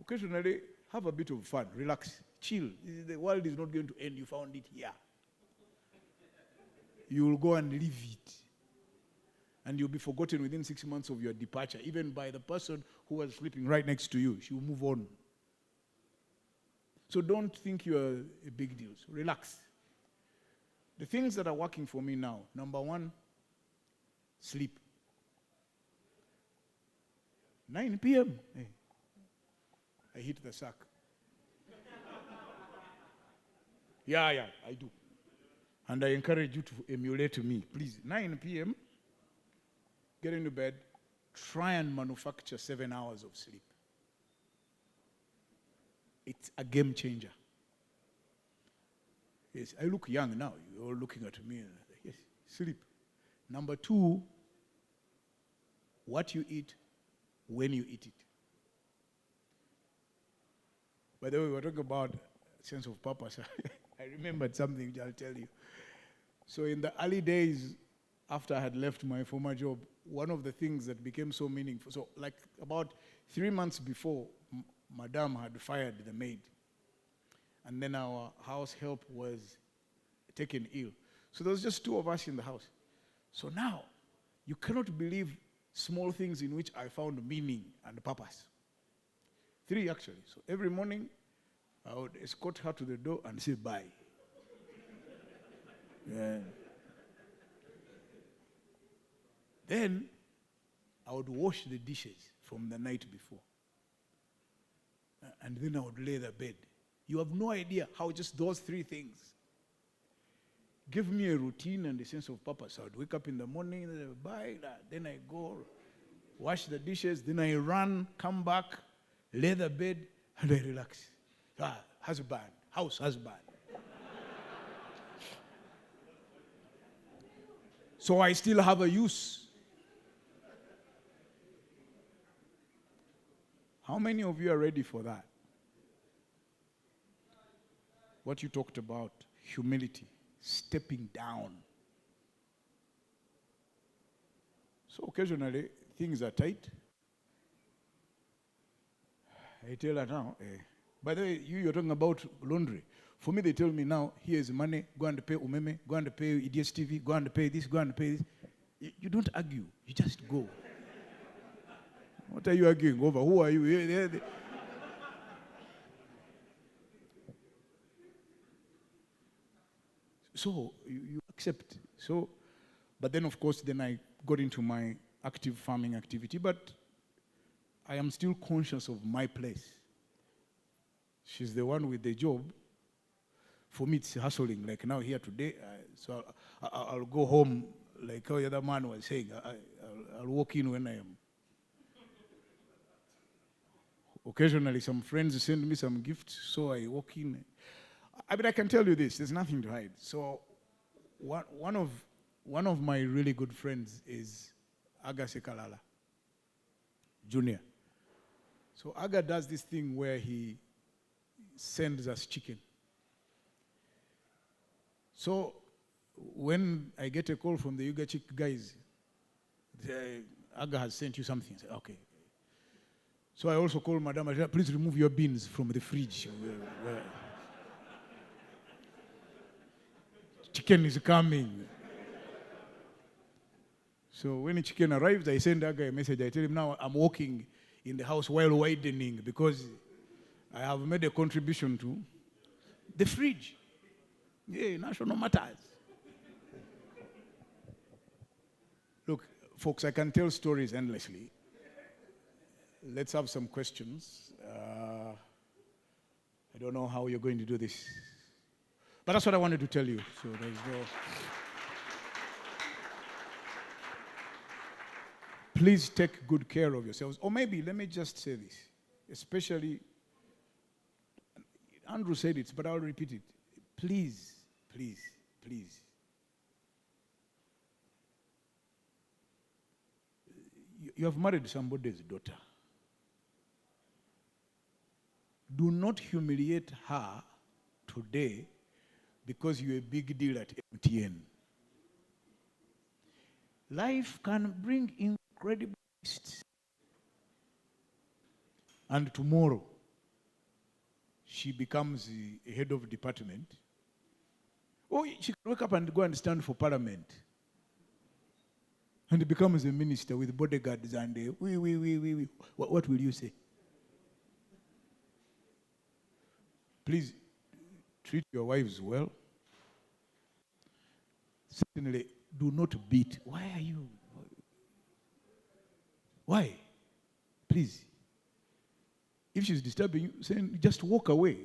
Occasionally, have a bit of fun, relax, chill. The world is not going to end. You found it here. You will go and live it. And you'll be forgotten within 6 months of your departure, even by the person who was sleeping right next to you. She will move on. So don't think you're a big deal. So relax. The things that are working for me now, number one, sleep. 9 p.m. Hey, I hit the sack. Yeah, I do. And I encourage you to emulate me. Please, 9 p.m., get into bed, try and manufacture 7 hours of sleep. It's a game changer. Yes, I look young now. You're all looking at me. Yes, sleep. Number two, what you eat, when you eat it. By the way, we were talking about sense of purpose. I remembered something which I'll tell you. So in the early days, after I had left my former job, one of the things that became so meaningful, so like about 3 months before, Madame had fired the maid. And then our house help was taken ill. So there was just 2 of us in the house. So now, you cannot believe small things in which I found meaning and purpose. 3 actually. So every morning, I would escort her to the door and say bye. Yeah. Then, I would wash the dishes from the night before. And then I would lay the bed. You have no idea how just those 3 things give me a routine and a sense of purpose. I would wake up in the morning, then I go wash the dishes, then I run, come back, lay the bed, and I relax. Husband, house husband. So I still have a use. How many of you are ready for that? What you talked about, humility, stepping down. So occasionally, things are tight. I tell her now, by the way, you're talking about laundry. For me, they tell me now, here's money, go and pay Umeme, go and pay EDS TV, go and pay this, go and pay this. You don't argue, you just go. What are you arguing over? Who are you? So you accept. So, but then of course, then I got into my active farming activity, but I am still conscious of my place. She's the one with the job. For me, it's hustling. Like now here today, so I'll go home, like how the other man was saying. I'll walk in when I am. Occasionally, some friends send me some gifts, so I walk in. I mean, I can tell you this, there's nothing to hide. So one of my really good friends is Aga Sekalala, Junior. So Aga does this thing where he sends us chicken. So when I get a call from the Yuga Chick guys, Aga has sent you something. I say, okay. So I also called Madam, I said, please remove your beans from the fridge. Chicken is coming. So when the chicken arrives, I send that guy a message. I tell him, now I'm walking in the house while widening because I have made a contribution to the fridge. Yeah, national matters. Look, folks, I can tell stories endlessly. Let's have some questions. I don't know how you're going to do this. But that's what I wanted to tell you. So there's no... Please take good care of yourselves. Or maybe, let me just say this. Especially, Andrew said it, but I'll repeat it. Please, please, please. You have married somebody's daughter. Do not humiliate her today because you're a big deal at MTN. Life can bring incredible twists. And tomorrow, she becomes the head of department. Or she can wake up and go and stand for parliament. And becomes a minister with bodyguards and what will you say? Please treat your wives well. Certainly, do not beat. Why are you? Why? Please. If she's disturbing you, just walk away.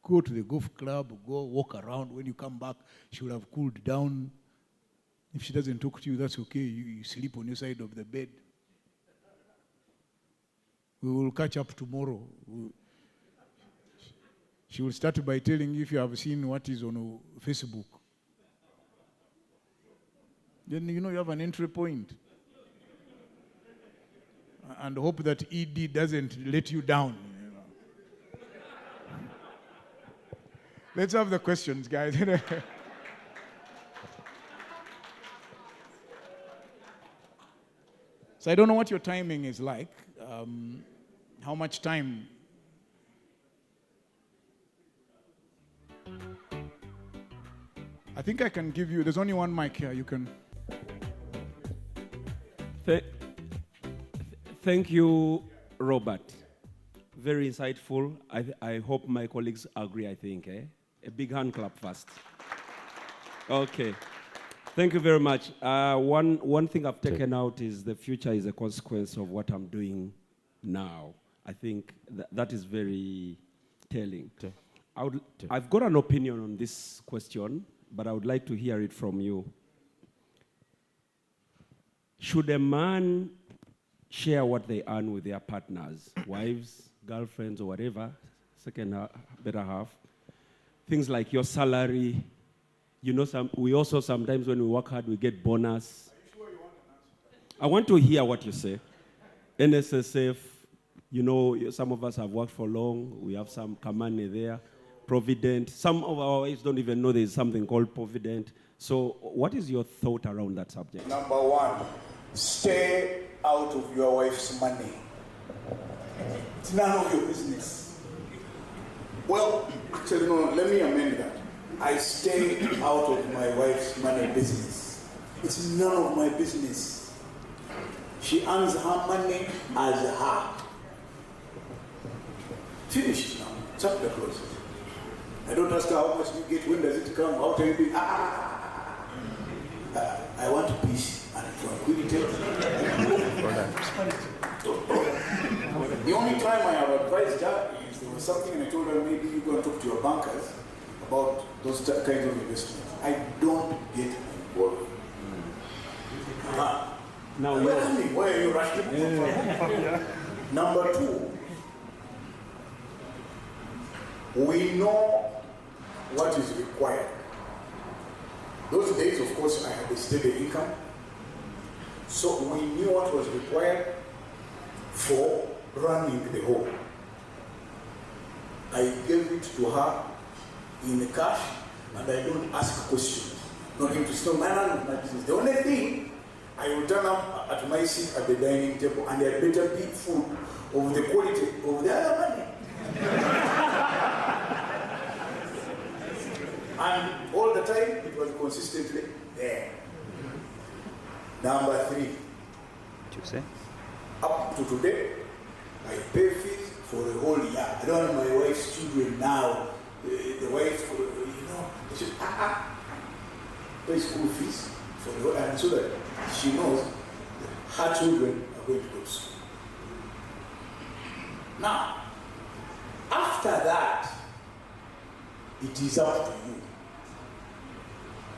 Go to the golf club, go walk around. When you come back, she will have cooled down. If she doesn't talk to you, that's okay. You sleep on your side of the bed. We will catch up tomorrow. She will start by telling you if you have seen what is on Facebook. Then you know you have an entry point. And hope that ED doesn't let you down. You know. Let's have the questions, guys. So I don't know what your timing is like. How much time? I think I can give you, there's only one mic here, you can. Thank you, Robert. Very insightful. I hope my colleagues agree, I think. A big hand clap first. Okay. Thank you very much. One thing I've taken out is the future is a consequence of what I'm doing now. I think that is very telling. I've got an opinion on this question, but I would like to hear it from you. Should a man share what they earn with their partners, wives, girlfriends, or whatever, better half? Things like your salary. You know, we also sometimes when we work hard, we get bonus. Are you sure you want an answer? I want to hear what you say. NSSF, you know, some of us have worked for long. We have some Kamane there. Provident. Some of our wives don't even know there's something called Provident. So what is your thought around that subject? Number one, stay out of your wife's money. It's none of your business. Well, actually, no, let me amend that. I stay out of my wife's money business. It's none of my business. She earns her money as her. Finished now. Chapter closed. I don't ask her how much you get, when does it come, how can you be? I want peace and tranquility. The only time I have advised her is there was something and I told her maybe you go and talk to your bankers about those kinds of investments. I don't get involved. Now, why are you rushing? Number two, we know what is required. Those days, of course, I had a steady income. So we knew what was required for running the home. I gave it to her in cash, and I don't ask questions. Not going to steal my business. The only thing, I will turn up at my seat at the dining table, and they had better pick food of the quality of the other money. And all the time, it was consistently there. Number 3. Tuesday. Up to today, I pay fees for the whole year. I don't want my wife's children now. The wife, they should pay school fees for the whole, and so that she knows that her children are going to go to school. Now, after that, it is up to you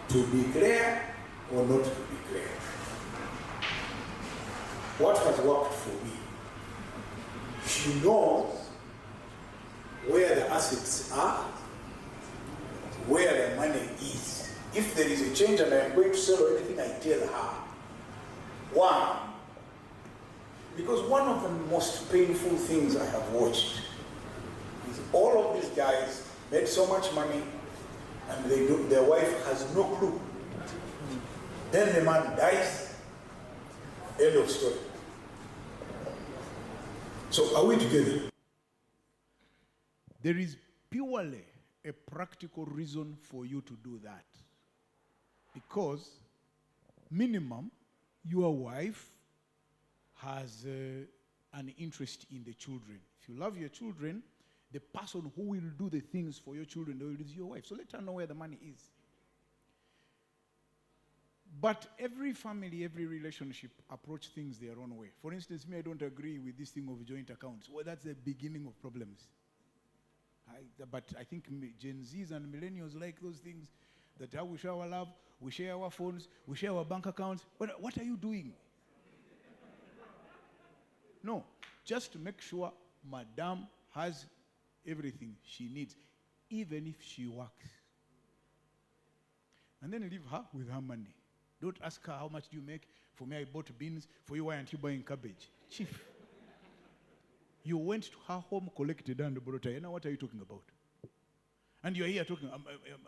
to declare or not to declare. What has worked for me? She knows where the assets are, where the money is. If there is a change and I am going to sell or anything, I tell her. One, because one of the most painful things I have watched is all of these guys made so much money and their wife has no clue. Then the man dies, end of story. So are we together? There is purely a practical reason for you to do that. Because minimum, your wife has an interest in the children. If you love your children, the person who will do the things for your children is your wife. So let her know where the money is. But every family, every relationship approach things their own way. For instance, me, I don't agree with this thing of joint accounts. Well, that's the beginning of problems. But I think Gen Zs and millennials like those things, that how we share our love, we share our phones, we share our bank accounts. What are you doing? No, just to make sure Madame has everything she needs, even if she works. And then leave her with her money. Don't ask her how much do you make. For me, I bought beans. For you, why aren't you buying cabbage? Chief, you went to her home, collected and brought her. Now what are you talking about? And you're here talking,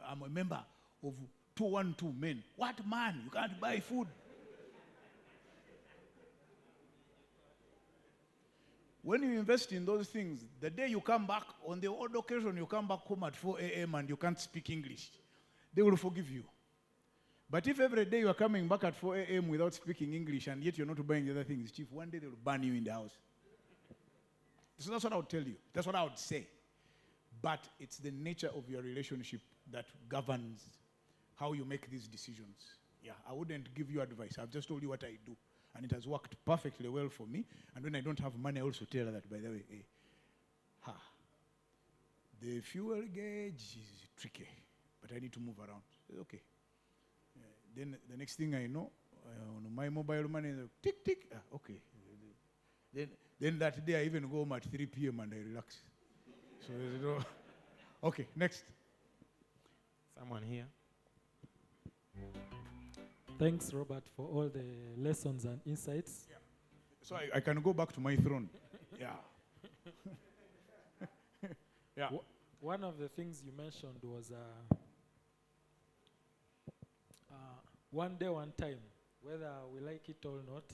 I'm a member of 212 Men. What man? You can't buy food. When you invest in those things, the day you come back, on the odd occasion you come back home at 4 a.m. and you can't speak English, they will forgive you. But if every day you are coming back at 4 a.m. without speaking English and yet you're not buying the other things, Chief, one day they will burn you in the house. So that's what I would tell you. That's what I would say. But it's the nature of your relationship that governs how you make these decisions. Yeah, I wouldn't give you advice. I've just told you what I do. And it has worked perfectly well for me. And when I don't have money, I also tell her that, by the way, the fuel gauge is tricky, but I need to move around. Okay. Then the next thing I know, on my mobile money, tick, tick. Okay. Then that day I even go home at 3 p.m. and I relax. So there's no. Okay, next. Someone here. Thanks, Robert, for all the lessons and insights. Yeah. So I can go back to my throne. Yeah. Yeah. One of the things you mentioned was one day, one time, whether we like it or not,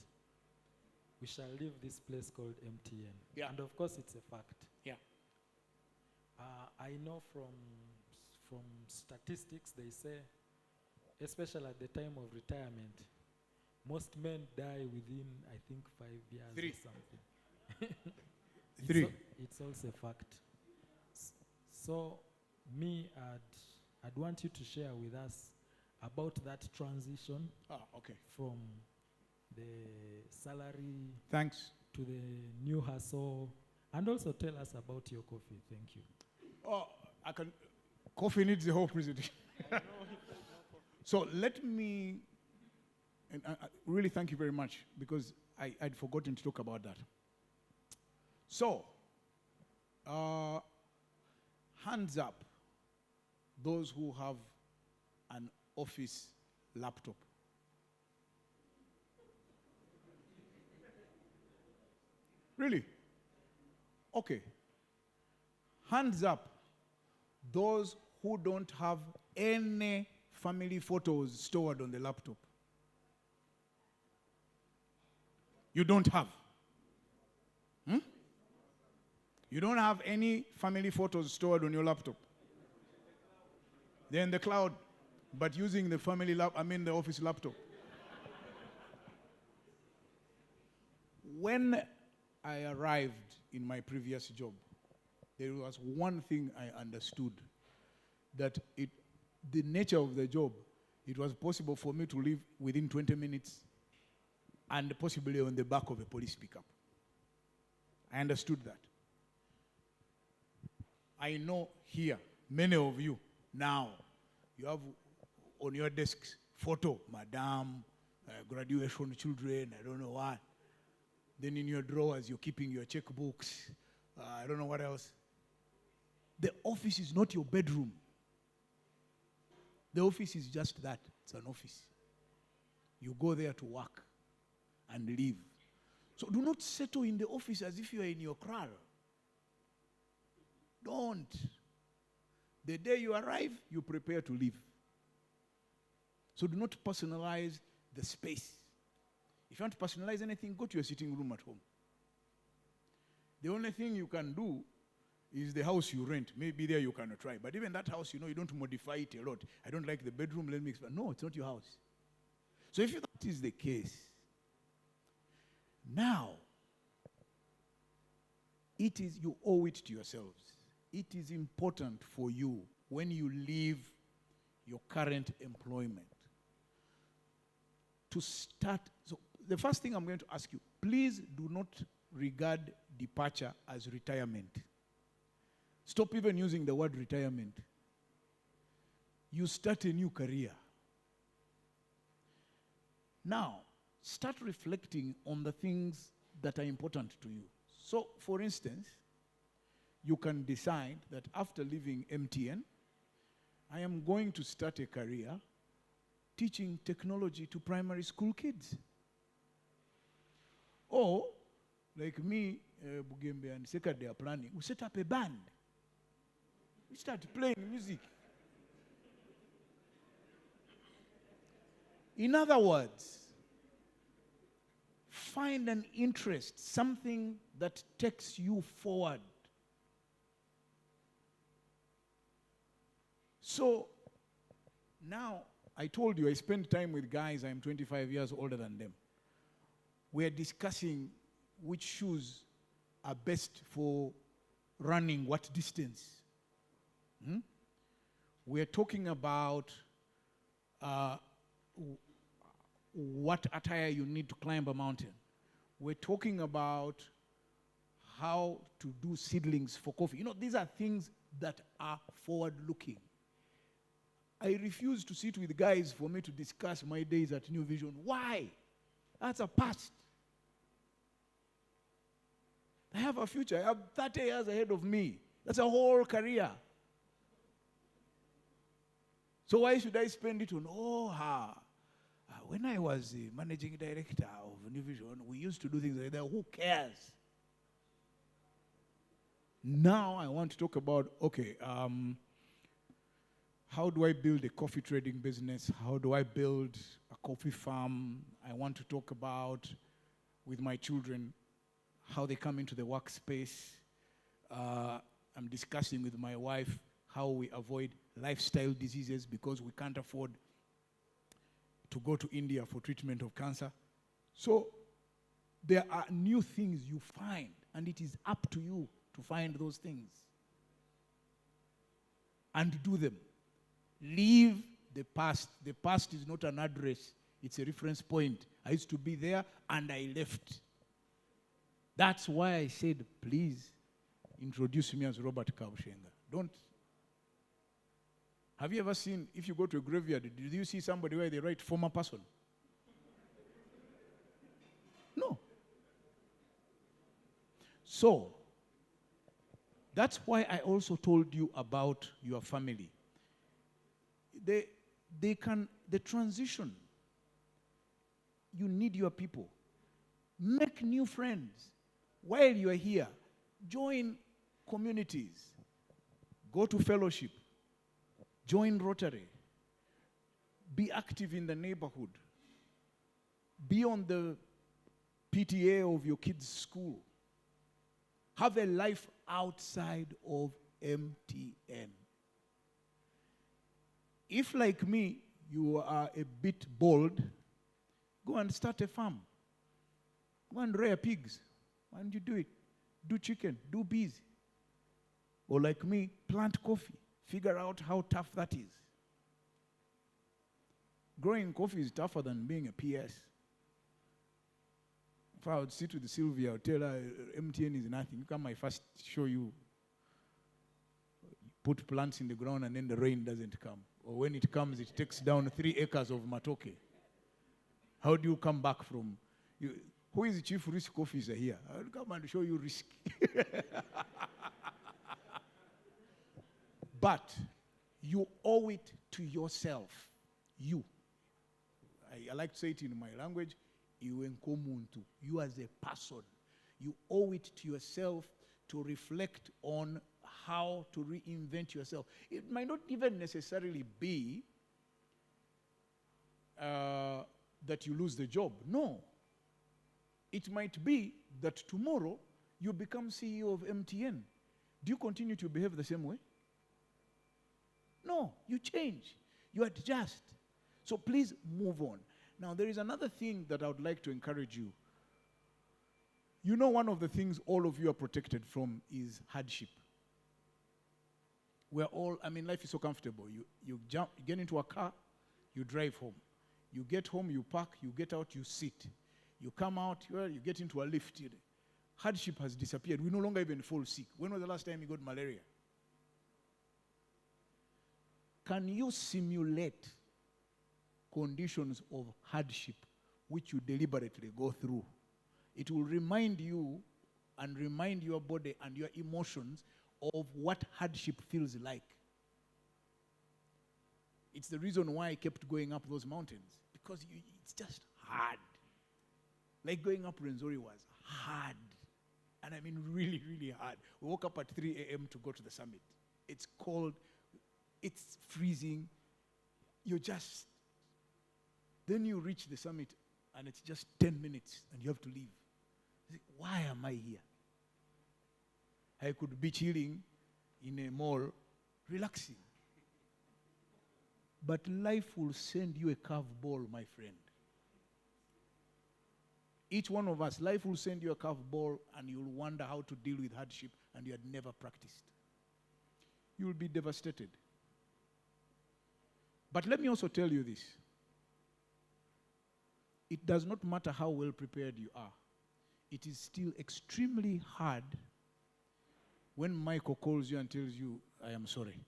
we shall leave this place called MTN. Yeah. And of course, it's a fact. Yeah. I know from statistics, they say, especially at the time of retirement, most men die within, I think, 5 years 3. or something. 3. It's also a fact. So, I'd want you to share with us about that transition Okay. from the salary Thanks. to the new hustle, and also tell us about your coffee. Thank you. Coffee needs the whole presentation. So let me, and I really thank you very much, because I'd forgotten to talk about that. So, hands up, those who have an office laptop. Really? Okay. Hands up, those who don't have any family photos stored on the laptop. You don't have. You don't have any family photos stored on your laptop. They're in the cloud, but using the the office laptop. When I arrived in my previous job, there was one thing I understood, that the nature of the job, it was possible for me to leave within 20 minutes and possibly on the back of a police pickup. I understood that. I know here, many of you now, you have on your desks photo, madam, graduation children, I don't know what. Then in your drawers, you're keeping your checkbooks, I don't know what else. The office is not your bedroom. The office is just that. It's an office. You go there to work and leave. So do not settle in the office as if you are in your kraal. Don't. The day you arrive, you prepare to leave. So do not personalize the space. If you want to personalize anything, go to your sitting room at home. The only thing you can do is the house you rent. Maybe there you cannot try. But even that house, you don't modify it a lot. I don't like the bedroom, let me expand. No, it's not your house. So if that is the case, now, you owe it to yourselves. It is important for you, when you leave your current employment, to start. So the first thing I'm going to ask you, please do not regard departure as retirement. Stop even using the word retirement. You start a new career. Now, start reflecting on the things that are important to you. So, for instance, you can decide that after leaving MTN, I am going to start a career teaching technology to primary school kids. Or, like me, Bugembe and Seka, they are planning, we set up a band. We start playing music. In other words, find an interest, something that takes you forward. So now, I told you I spend time with guys, I'm 25 years older than them. We're discussing which shoes are best for running what distance. We're talking about what attire you need to climb a mountain. We're talking about how to do seedlings for coffee. These are things that are forward-looking. I refuse to sit with guys for me to discuss my days at New Vision. Why? That's a past. I have a future. I have 30 years ahead of me. That's a whole career. So why should I spend it on, when I was the managing director of New Vision, we used to do things like that. Who cares? Now I want to talk about, how do I build a coffee trading business? How do I build a coffee farm? I want to talk about, with my children, how they come into the workspace. I'm discussing with my wife how we avoid lifestyle diseases because we can't afford to go to India for treatment of cancer. So there are new things you find, and it is up to you to find those things and do them. Leave the past. The past is not an address. It's a reference point. I used to be there and I left. That's why I said, please introduce me as Robert KABUSHENGA. Don't. Have you ever seen, if you go to a graveyard, did you see somebody where they write former person? No. So, that's why I also told you about your family. The transition, you need your people. Make new friends. While you are here, join communities. Go to fellowship. Join Rotary. Be active in the neighborhood. Be on the PTA of your kids' school. Have a life outside of MTN. If, like me, you are a bit bold, go and start a farm. Go and rear pigs. Why don't you do it? Do chicken, do bees. Or like me, plant coffee. Figure out how tough that is. Growing coffee is tougher than being a PS. If I would sit with Sylvia, I would tell her MTN is nothing. Come, I first show you. Put plants in the ground and then the rain doesn't come. Or when it comes, it takes down 3 acres of matoke. How do you come back from? Who is the chief risk officer here? I will come and show you risk. But you owe it to yourself. You. I like to say it in my language. You as a person. You owe it to yourself to reflect on how to reinvent yourself. It might not even necessarily be that you lose the job. No. It might be that tomorrow you become CEO of MTN. Do you continue to behave the same way? No, you change. You adjust. So please move on. Now, there is another thing that I would like to encourage you. You know, one of the things all of you are protected from is hardship. We're all, life is so comfortable. You get into a car, you drive home. You get home, you park, you get out, you sit. You come out, you get into a lift. Hardship has disappeared. We no longer even fall sick. When was the last time you got malaria? Can you simulate conditions of hardship which you deliberately go through? It will remind you and remind your body and your emotions of what hardship feels like. It's the reason why I kept going up those mountains, because it's just hard. Like going up Renzori was hard. And I mean really, really hard. We woke up at 3 a.m. to go to the summit. It's cold. It's freezing. Then you reach the summit and it's just 10 minutes and you have to leave. You think, why am I here? I could be chilling in a mall, relaxing. But life will send you a curveball, my friend. Each one of us, life will send you a curveball and you'll wonder how to deal with hardship and you had never practiced. You'll be devastated. But let me also tell you this. It does not matter how well prepared you are. It is still extremely hard when Michael calls you and tells you, I am sorry.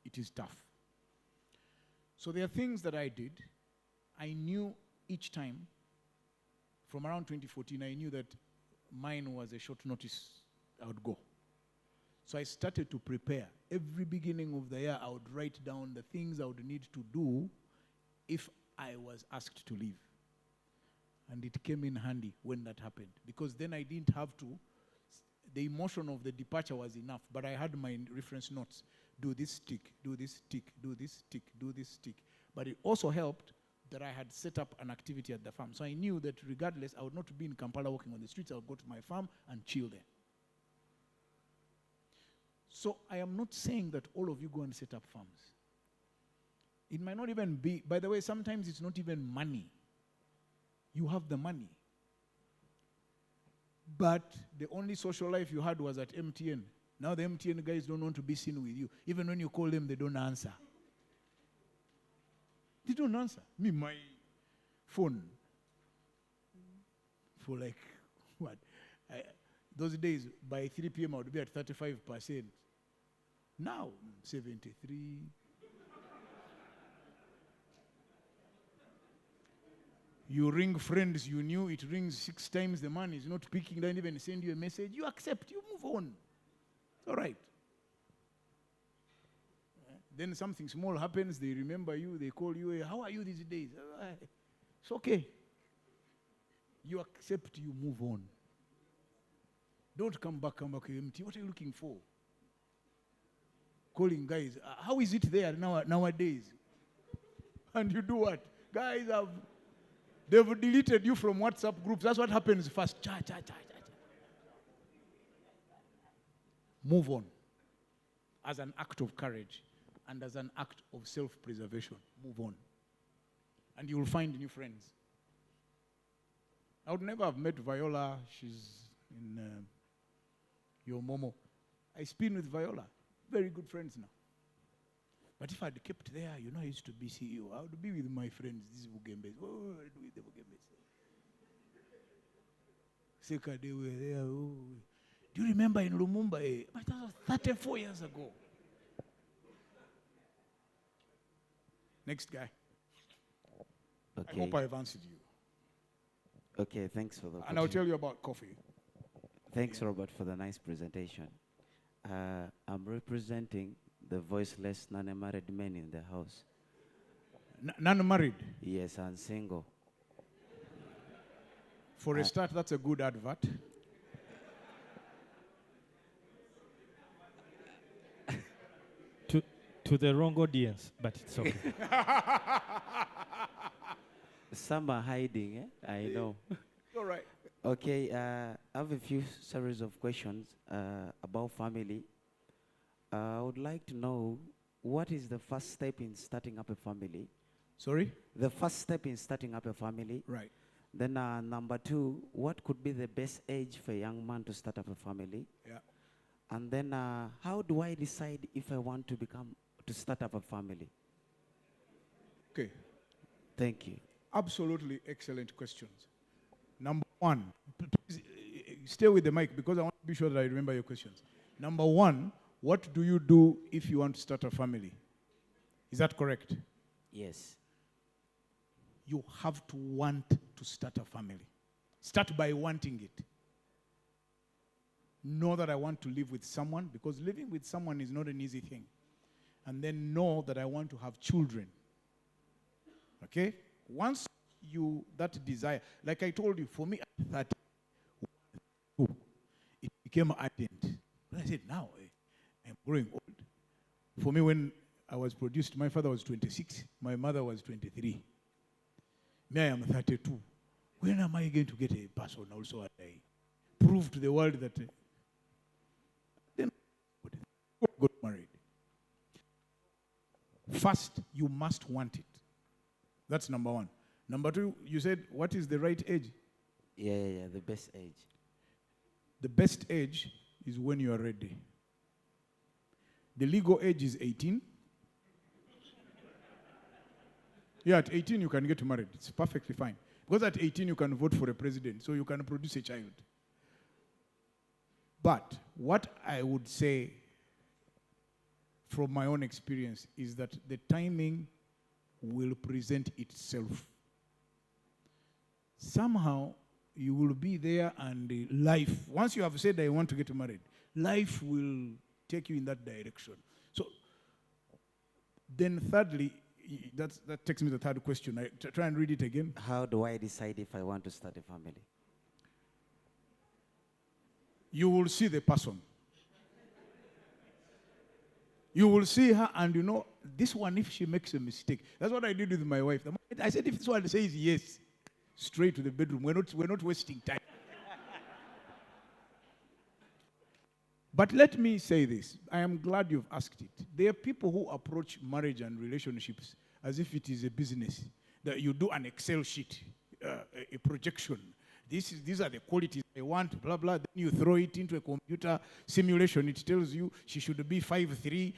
It is tough. So there are things that I did. I knew each time, from around 2014, I knew that mine was a short notice. I would go. So I started to prepare. Every beginning of the year, I would write down the things I would need to do if I was asked to leave. And it came in handy when that happened, because then I didn't have to. The emotion of the departure was enough, but I had my reference notes. Do this tick, do this tick, do this tick, do this tick. But it also helped that I had set up an activity at the farm. So I knew that regardless, I would not be in Kampala walking on the streets. I would go to my farm and chill there. So I am not saying that all of you go and set up farms. It might not even be, by the way, sometimes it's not even money. You have the money. But the only social life you had was at MTN. Now the MTN guys don't want to be seen with you. Even when you call them, they don't answer. They don't answer. Me, my phone, for like, what? Those days, by 3 p.m., I would be at 35%. Now, 73. You ring friends you knew, it rings 6 times the money, it's not picking, don't even send you a message. You accept, you move on. It's all right. Then something small happens, they remember you, they call you, hey, how are you these days? It's okay. You accept, you move on. Don't come back empty. What are you looking for? Calling guys, how is it there nowadays? And you do what? Guys, They've deleted you from WhatsApp groups. That's what happens first. Cha, cha, cha, cha, cha. Move on. As an act of courage and as an act of self-preservation. Move on. And you will find new friends. I would never have met Viola. She's in your Momo. I spin with Viola. Very good friends now. But if I'd kept there, you know, I used to be CEO. I would be with my friends, these Bugembes. Oh, I'd be with the Bugembes. Seka, they were there. Oh. Do you remember in Lumumba? But that was 34 years ago. Next guy. I Okay. hope I've answered you. Okay, thanks for the And I'll tell you about coffee. Thanks, Robert, for the nice presentation. I'm representing the voiceless non-married men in the house. None married. Yes, I'm single. For a start, that's a good advert. To the wrong audience, but it's okay. Some are hiding, I know. All right. Okay, I have a few series of questions about family. I would like to know, what is the first step in starting up a family? Sorry? The first step in starting up a family. Right. Then number two, what could be the best age for a young man to start up a family? Yeah. And then how do I decide if I want to start up a family? Okay. Thank you. Absolutely excellent questions. Number one, please stay with the mic because I want to be sure that I remember your questions. Number one, what do you do if you want to start a family? Is that correct? Yes. You have to want to start a family. Start by wanting it. Know that I want to live with someone, because living with someone is not an easy thing. And then know that I want to have children. Okay? Once you, that desire, like I told you, for me at 30, it became ardent. But I said, now I'm growing old. For me, when I was produced, my father was 26, my mother was 23. Me, I am 32. When am I going to get a person also and I prove to the world that then got married? First, you must want it. That's number one. Number two, you said, what is the right age? Yeah, the best age. The best age is when you are ready. The legal age is 18. Yeah, at 18 you can get married. It's perfectly fine. Because at 18 you can vote for a president, so you can produce a child. But what I would say from my own experience is that the timing will present itself. Somehow you will be there and life, once you have said I want to get married, life will take you in that direction. So then thirdly, that takes me to the third question. I try and read it again. How do I decide if I want to start a family? You will see the person. You will see her and you know, this one, if she makes a mistake. That's what I did with my wife. I said, if this one says yes, straight to the bedroom. We're not wasting time. But let me say this. I am glad you've asked it. There are people who approach marriage and relationships as if it is a business. That you do an Excel sheet, a projection. These are the qualities I want, blah, blah. Then you throw it into a computer simulation. It tells you she should be 5'3",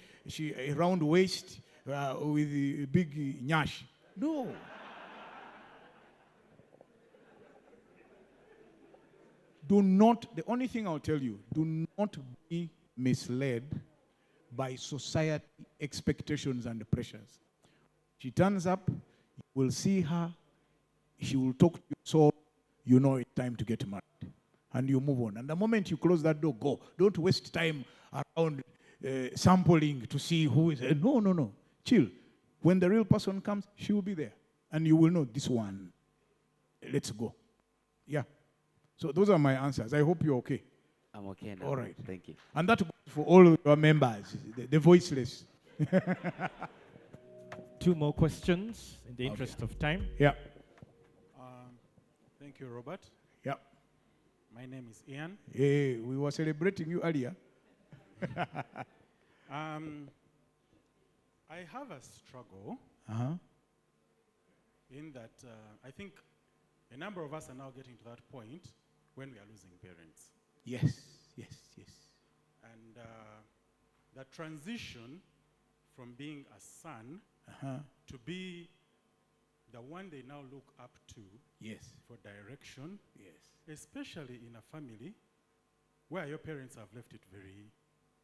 a round waist, with a big nyash. No. Do not, the only thing I'll tell you, do not be misled by society expectations and pressures. She turns up, you will see her, she will talk to you, so you know it's time to get married. And you move on. And the moment you close that door, go. Don't waste time around sampling to see who is. No. Chill. When the real person comes, she will be there. And you will know this one. Let's go. Yeah. So those are my answers. I hope you're okay. I'm okay now. All right. Thank you. And that goes for all your members, the voiceless. Two more questions in the interest of time. Yeah. Thank you, Robert. Yeah. My name is Ian. Hey, we were celebrating you earlier. I have a struggle Uh-huh. in that I think a number of us are now getting to that point when we are losing parents. Yes, yes, yes. And the transition from being a son Uh-huh. to be the one they now look up to Yes, for direction, yes. especially in a family where your parents have left it very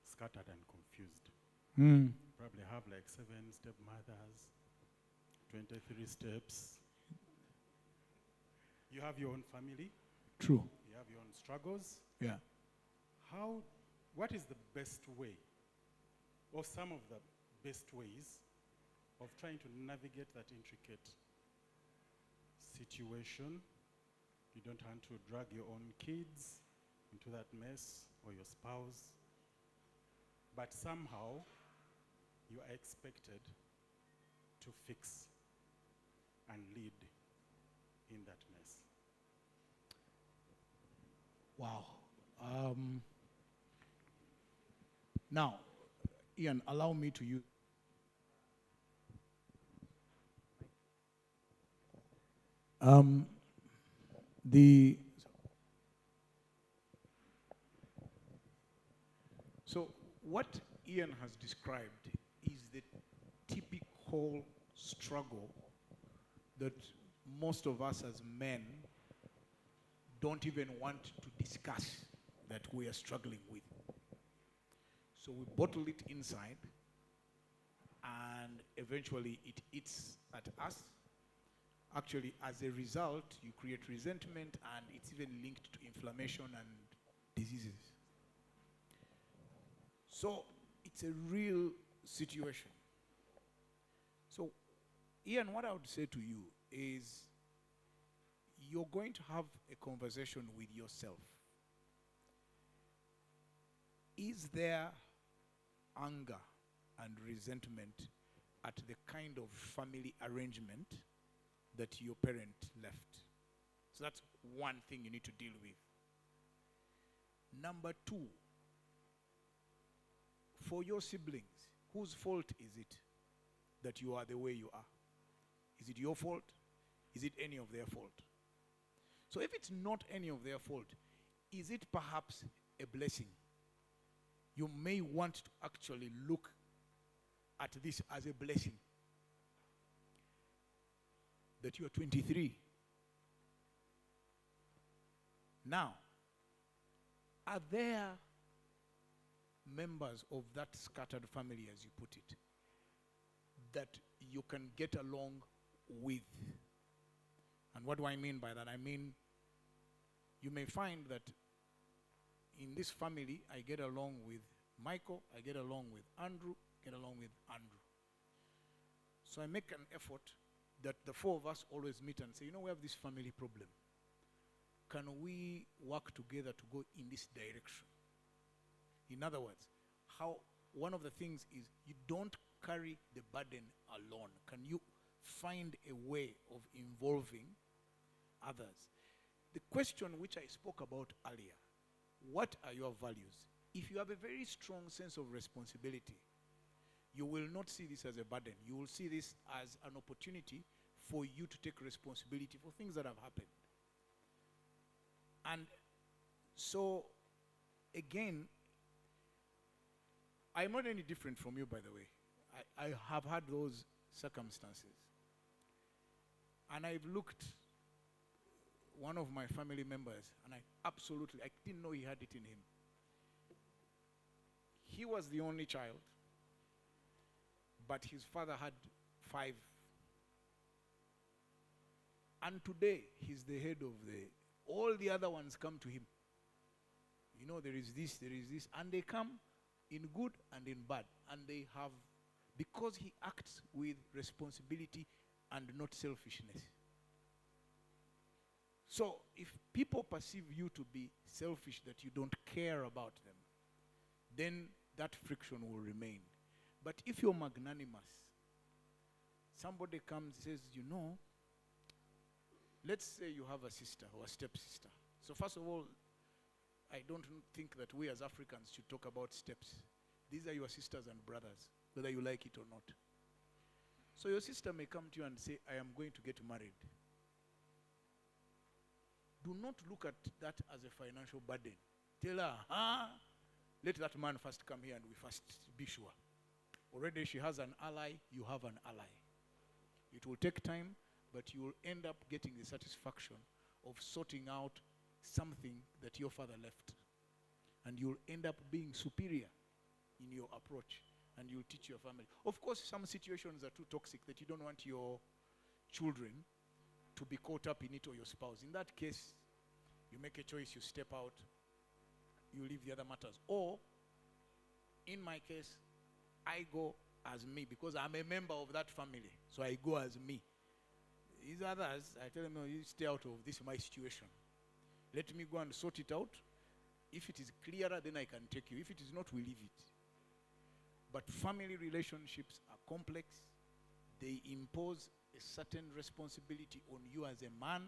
scattered and confused. Mm. Probably have like 7 stepmothers, 23 steps. You have your own family, True. you have your own struggles. Yeah. What is the best way, or some of the best ways of trying to navigate that intricate situation? You don't want to drag your own kids into that mess, or your spouse, but somehow you are expected to fix and lead in that mess. Wow. Now, Ian, allow me to use. The so what Ian has described is the typical struggle that most of us as men don't even want to discuss that we are struggling with. So we bottle it inside, and eventually it eats at us. Actually, as a result, you create resentment, and it's even linked to inflammation and diseases. So it's a real situation. So, Ian, what I would say to you is you're going to have a conversation with yourself. Is there anger and resentment at the kind of family arrangement that your parent left? So that's one thing you need to deal with. Number two, for your siblings, whose fault is it that you are the way you are? Is it your fault? Is it any of their fault? So if it's not any of their fault, is it perhaps a blessing? You may want to actually look at this as a blessing. That you are 23. Now, are there members of that scattered family, as you put it, that you can get along with? And what do I mean by that? I mean, you may find that in this family, I get along with Michael, I get along with Andrew, get along with Andrew. So I make an effort that the four of us always meet and say, you know, we have this family problem. Can we work together to go in this direction? In other words, one of the things is you don't carry the burden alone. Can you find a way of involving others? The question which I spoke about earlier, what are your values? If you have a very strong sense of responsibility, you will not see this as a burden. You will see this as an opportunity for you to take responsibility for things that have happened. And so, again, I'm not any different from you, by the way. I have had those circumstances. And I've looked one of my family members, and I didn't know he had it in him. He was the only child, but his father had 5. And today, he's the head of all the other ones come to him. You know, there is this, and they come in good and in bad. And they have, because he acts with responsibility and not selfishness. So, if people perceive you to be selfish, that you don't care about them, then that friction will remain. But if you're magnanimous, somebody comes and says, you know, let's say you have a sister or a stepsister. So first of all, I don't think that we as Africans should talk about steps. These are your sisters and brothers, whether you like it or not. So your sister may come to you and say, I am going to get married. Do not look at that as a financial burden. Tell her, let that man first come here and we first be sure. Already she has an ally, you have an ally. It will take time, but you will end up getting the satisfaction of sorting out something that your father left. And you'll end up being superior in your approach, and you'll teach your family. Of course, some situations are too toxic that you don't want your children to be caught up in it or your spouse. In that case, you make a choice, you step out, you leave the other matters. Or, in my case, I go as me because I'm a member of that family. So I go as me. These others, I tell them, no, you stay out of this, my situation. Let me go and sort it out. If it is clearer, then I can take you. If it is not, we leave it. But family relationships are complex. They impose a certain responsibility on you as a man.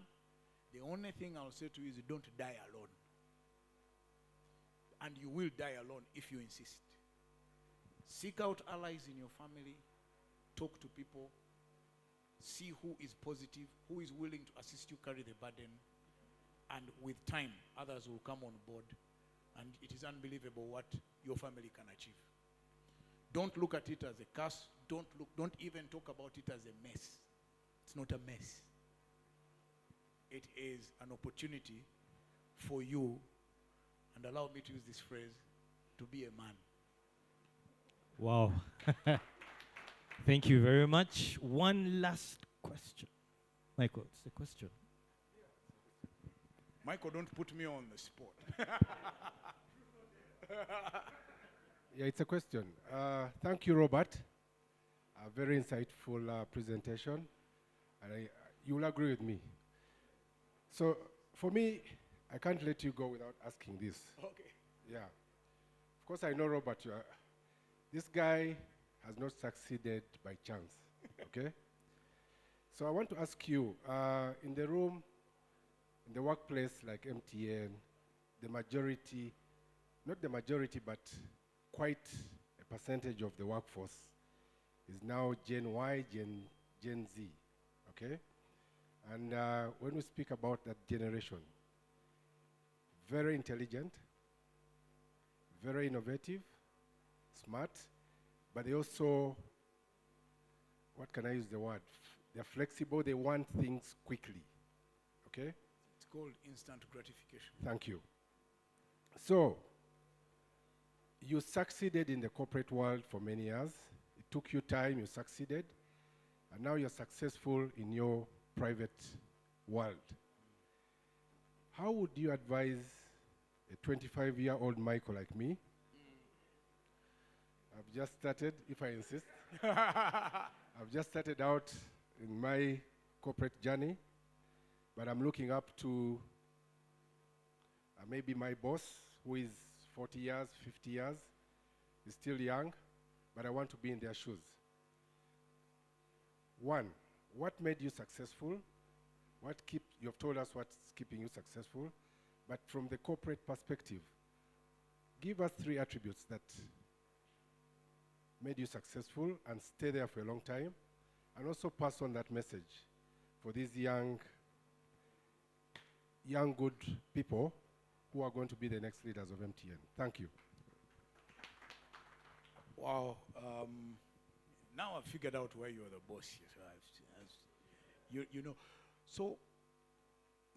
The only thing I'll say to you is don't die alone. And you will die alone if you insist. Seek out allies in your family. Talk to people. See who is positive, who is willing to assist you carry the burden. And with time, others will come on board. And it is unbelievable what your family can achieve. Don't look at it as a curse. Don't even talk about it as a mess. It's not a mess. It is an opportunity for you, and allow me to use this phrase, to be a man. Wow. Thank you very much. One last question. Michael, it's a question. Michael, don't put me on the spot. Yeah, it's a question. Thank you, Robert. A very insightful presentation. And you will agree with me. So, for me, I can't let you go without asking this. Okay. Yeah. Of course, I know, Robert, this guy has not succeeded by chance. Okay? So, I want to ask you, in the room, in the workplace like MTN, the majority, not the majority, but quite a percentage of the workforce is now Gen Y, Gen Z, okay? And when we speak about that generation, very intelligent, very innovative, smart, but they also, what can I use the word? They're flexible, they want things quickly, okay? It's called instant gratification. Thank you. So, you succeeded in the corporate world for many years. It took you time, you succeeded. And now you're successful in your private world. How would you advise a 25-year-old Michael like me? I've just started, if I insist. I've just started out in my corporate journey, but I'm looking up to maybe my boss, who is 40 years, 50 years, is still young, but I want to be in their shoes. One, what made you successful? You've told us what's keeping you successful, but from the corporate perspective, give us 3 attributes that made you successful and stay there for a long time, and also pass on that message for these young good people who are going to be the next leaders of MTN. Thank you. Wow. Now I've figured out why you are the boss here. So you know. So,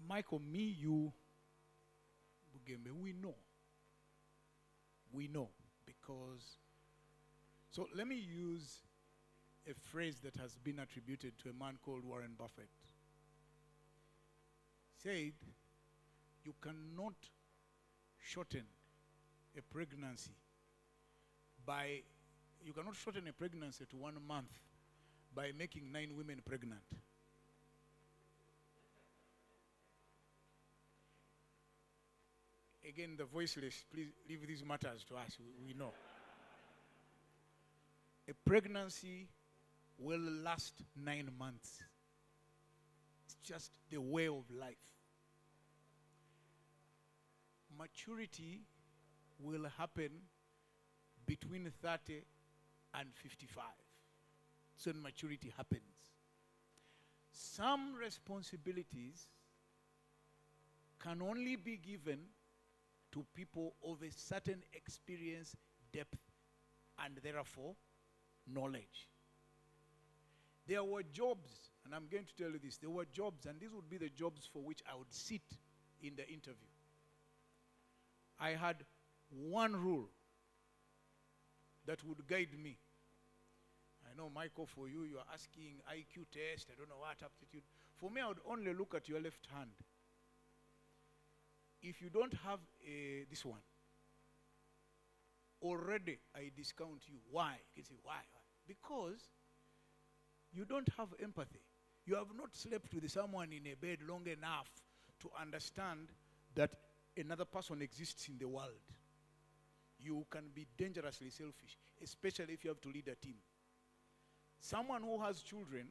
Michael, me, you, Bugembe, we know. We know because. So let me use a phrase that has been attributed to a man called Warren Buffett. Said, you cannot shorten a pregnancy you cannot shorten a pregnancy to 1 month by making 9 women pregnant. Again, the voiceless, please leave these matters to us, we know. A pregnancy will last 9 months. It's just the way of life. Maturity will happen between 30 and 55. So maturity happens. Some responsibilities can only be given to people of a certain experience, depth, and therefore knowledge. There were jobs, and I'm going to tell you this, there were jobs, and these would be the jobs for which I would sit in the interview. I had one rule that would guide me. I know, Michael, for you, you are asking IQ test, I don't know what, aptitude. For me, I would only look at your left hand. If you don't have this one, already I discount you. Why? You can say, why? Because you don't have empathy. You have not slept with someone in a bed long enough to understand that another person exists in the world. You can be dangerously selfish, especially if you have to lead a team. Someone who has children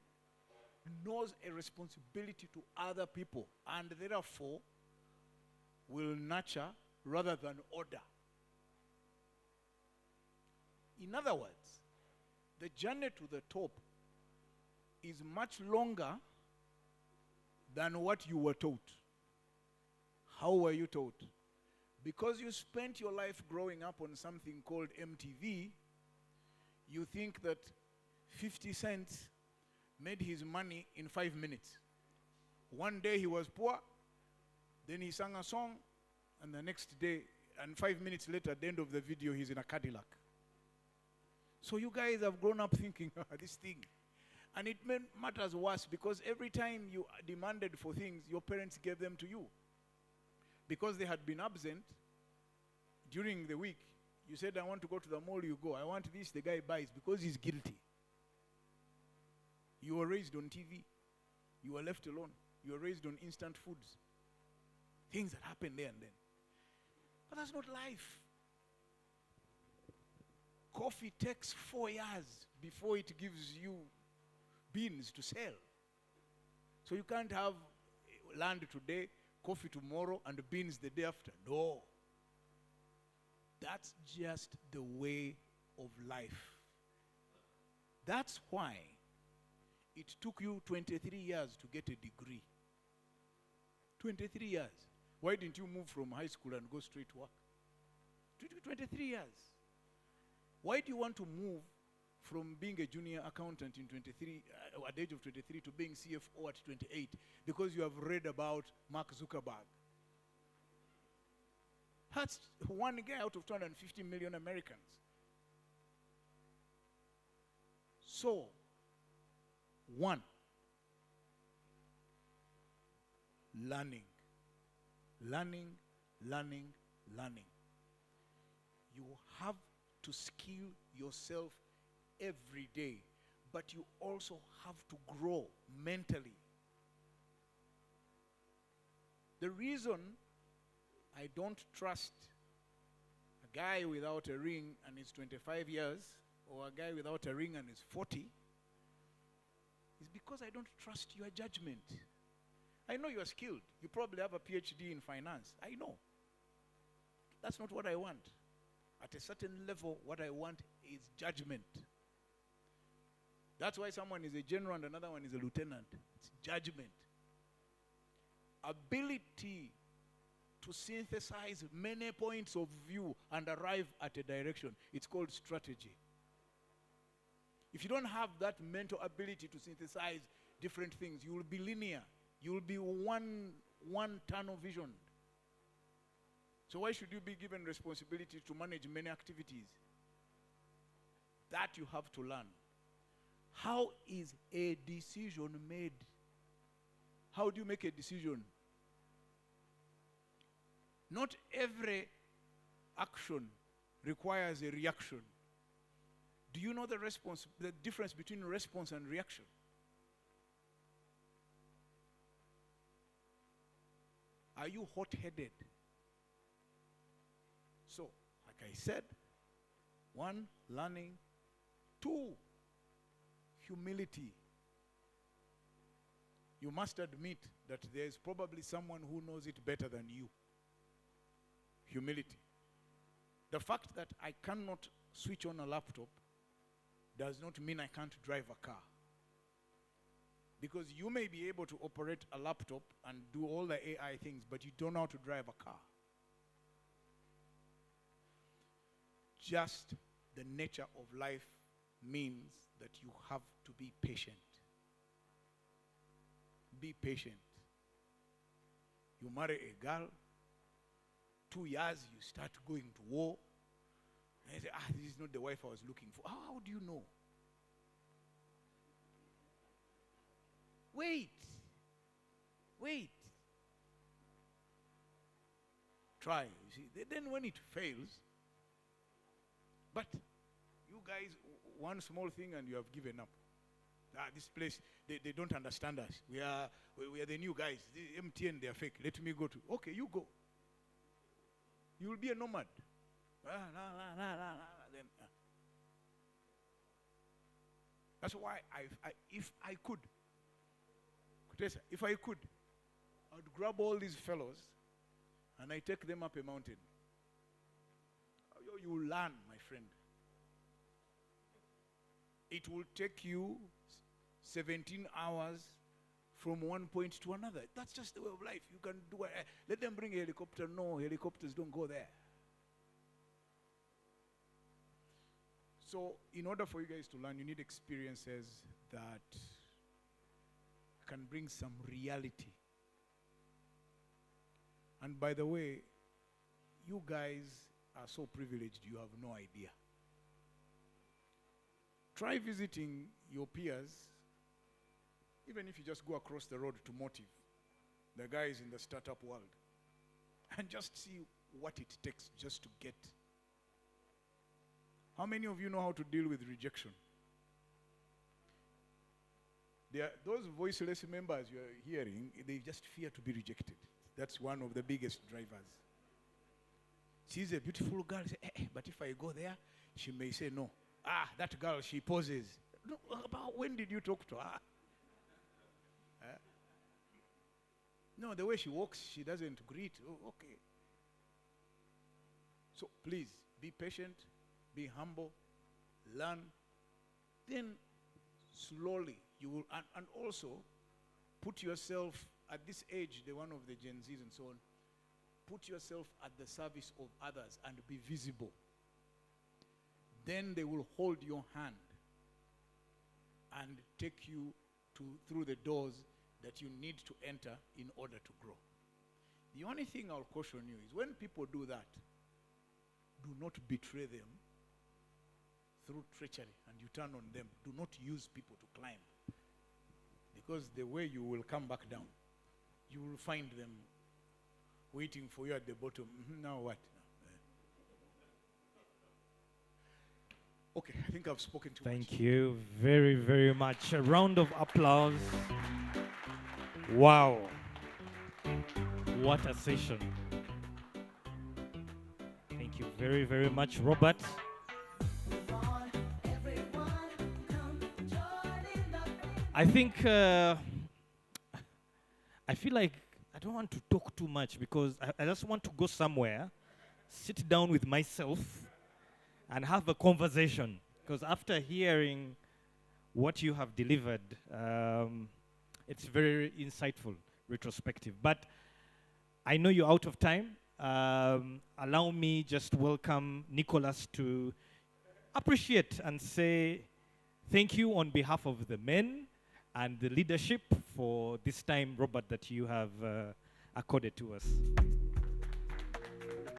knows a responsibility to other people and therefore will nurture rather than order. In other words, the journey to the top is much longer than what you were taught. How were you taught? Because you spent your life growing up on something called MTV, you think that 50 cents made his money in 5 minutes. One day he was poor, then he sang a song, and the next day, and 5 minutes later, at the end of the video, he's in a Cadillac. So you guys have grown up thinking, this thing. And it matters worse because every time you demanded for things, your parents gave them to you. Because they had been absent during the week, you said, I want to go to the mall, you go. I want this, the guy buys because he's guilty. You were raised on TV. You were left alone. You were raised on instant foods. Things that happen there and then. But that's not life. Coffee takes 4 years before it gives you beans to sell. So you can't have land today, coffee tomorrow, and beans the day after. No. That's just the way of life. That's why it took you 23 years to get a degree. 23 years. Why didn't you move from high school and go straight to work? It took you 23 years. Why do you want to move from being a junior accountant in 23, at the age of 23 to being CFO at 28? Because you have read about Mark Zuckerberg. That's one guy out of 250 million Americans. So, one, learning. Learning, learning, learning. You have to skill yourself every day, but you also have to grow mentally. The reason I don't trust a guy without a ring and is 25 years or a guy without a ring and is 40 is because I don't trust your judgment. I know you are skilled. You probably have a PhD in finance. I know. That's not what I want. At a certain level, what I want is judgment. That's why someone is a general and another one is a lieutenant. It's judgment. Ability to synthesize many points of view and arrive at a direction. It's called strategy. If you don't have that mental ability to synthesize different things, you will be linear. You will be one tunnel vision. So why should you be given responsibility to manage many activities? That you have to learn. How is a decision made? How do you make a decision? Not every action requires a reaction. Do you know the difference between response and reaction? Are you hot-headed? So, like I said, 1, learning. 2, humility. you must admit that there is probably someone who knows it better than you. Humility. The fact that I cannot switch on a laptop does not mean I can't drive a car. Because you may be able to operate a laptop and do all the AI things, but you don't know how to drive a car. Just the nature of life means that you have to be patient. Be patient. You marry a girl, 2 years, you start going to war. And you say, this is not the wife I was looking for. How do you know? Wait. Try. You see, then when it fails, but you guys, one small thing and you have given up. This place, they don't understand us. We are the new guys. The MTN, they are fake. Let me go to. Okay, you go. You will be a nomad. Then, that's why if I could, if I could, I would grab all these fellows and I take them up a mountain. You will learn, my friend. It will take you 17 hours from one point to another. That's just the way of life. You can do it. Let them bring a helicopter. No, helicopters don't go there. So in order for you guys to learn, you need experiences that can bring some reality. And by the way, you guys are so privileged, you have no idea. Try visiting your peers, even if you just go across the road to Motive, the guys in the startup world, and just see what it takes just to get. How many of you know how to deal with rejection? Those voiceless members you are hearing, they just fear to be rejected. That's one of the biggest drivers. She's a beautiful girl, say, but if I go there, she may say no. That girl, she poses. No, about when did you talk to her? No, the way she walks, she doesn't greet. Oh, okay. So please, be patient, be humble, learn. Then slowly you will, and also put yourself at this age, the one of the Gen Zs and so on, put yourself at the service of others and be visible. Then they will hold your hand and take you through the doors that you need to enter in order to grow. The only thing I'll caution you is when people do that, do not betray them through treachery and you turn on them. Do not use people to climb. Because the way you will come back down, you will find them waiting for you at the bottom. Now what? Okay, I think I've spoken too much. Thank you very, very much. A round of applause. Wow. What a session. Thank you very, very much, Robert. I think, I feel like I don't want to talk too much because I just want to go somewhere, sit down with myself, and have a conversation. Because after hearing what you have delivered, it's very insightful, retrospective. But I know you're out of time. Allow me just welcome Nicholas to appreciate and say thank you on behalf of the men and the leadership for this time, Robert, that you have accorded to us.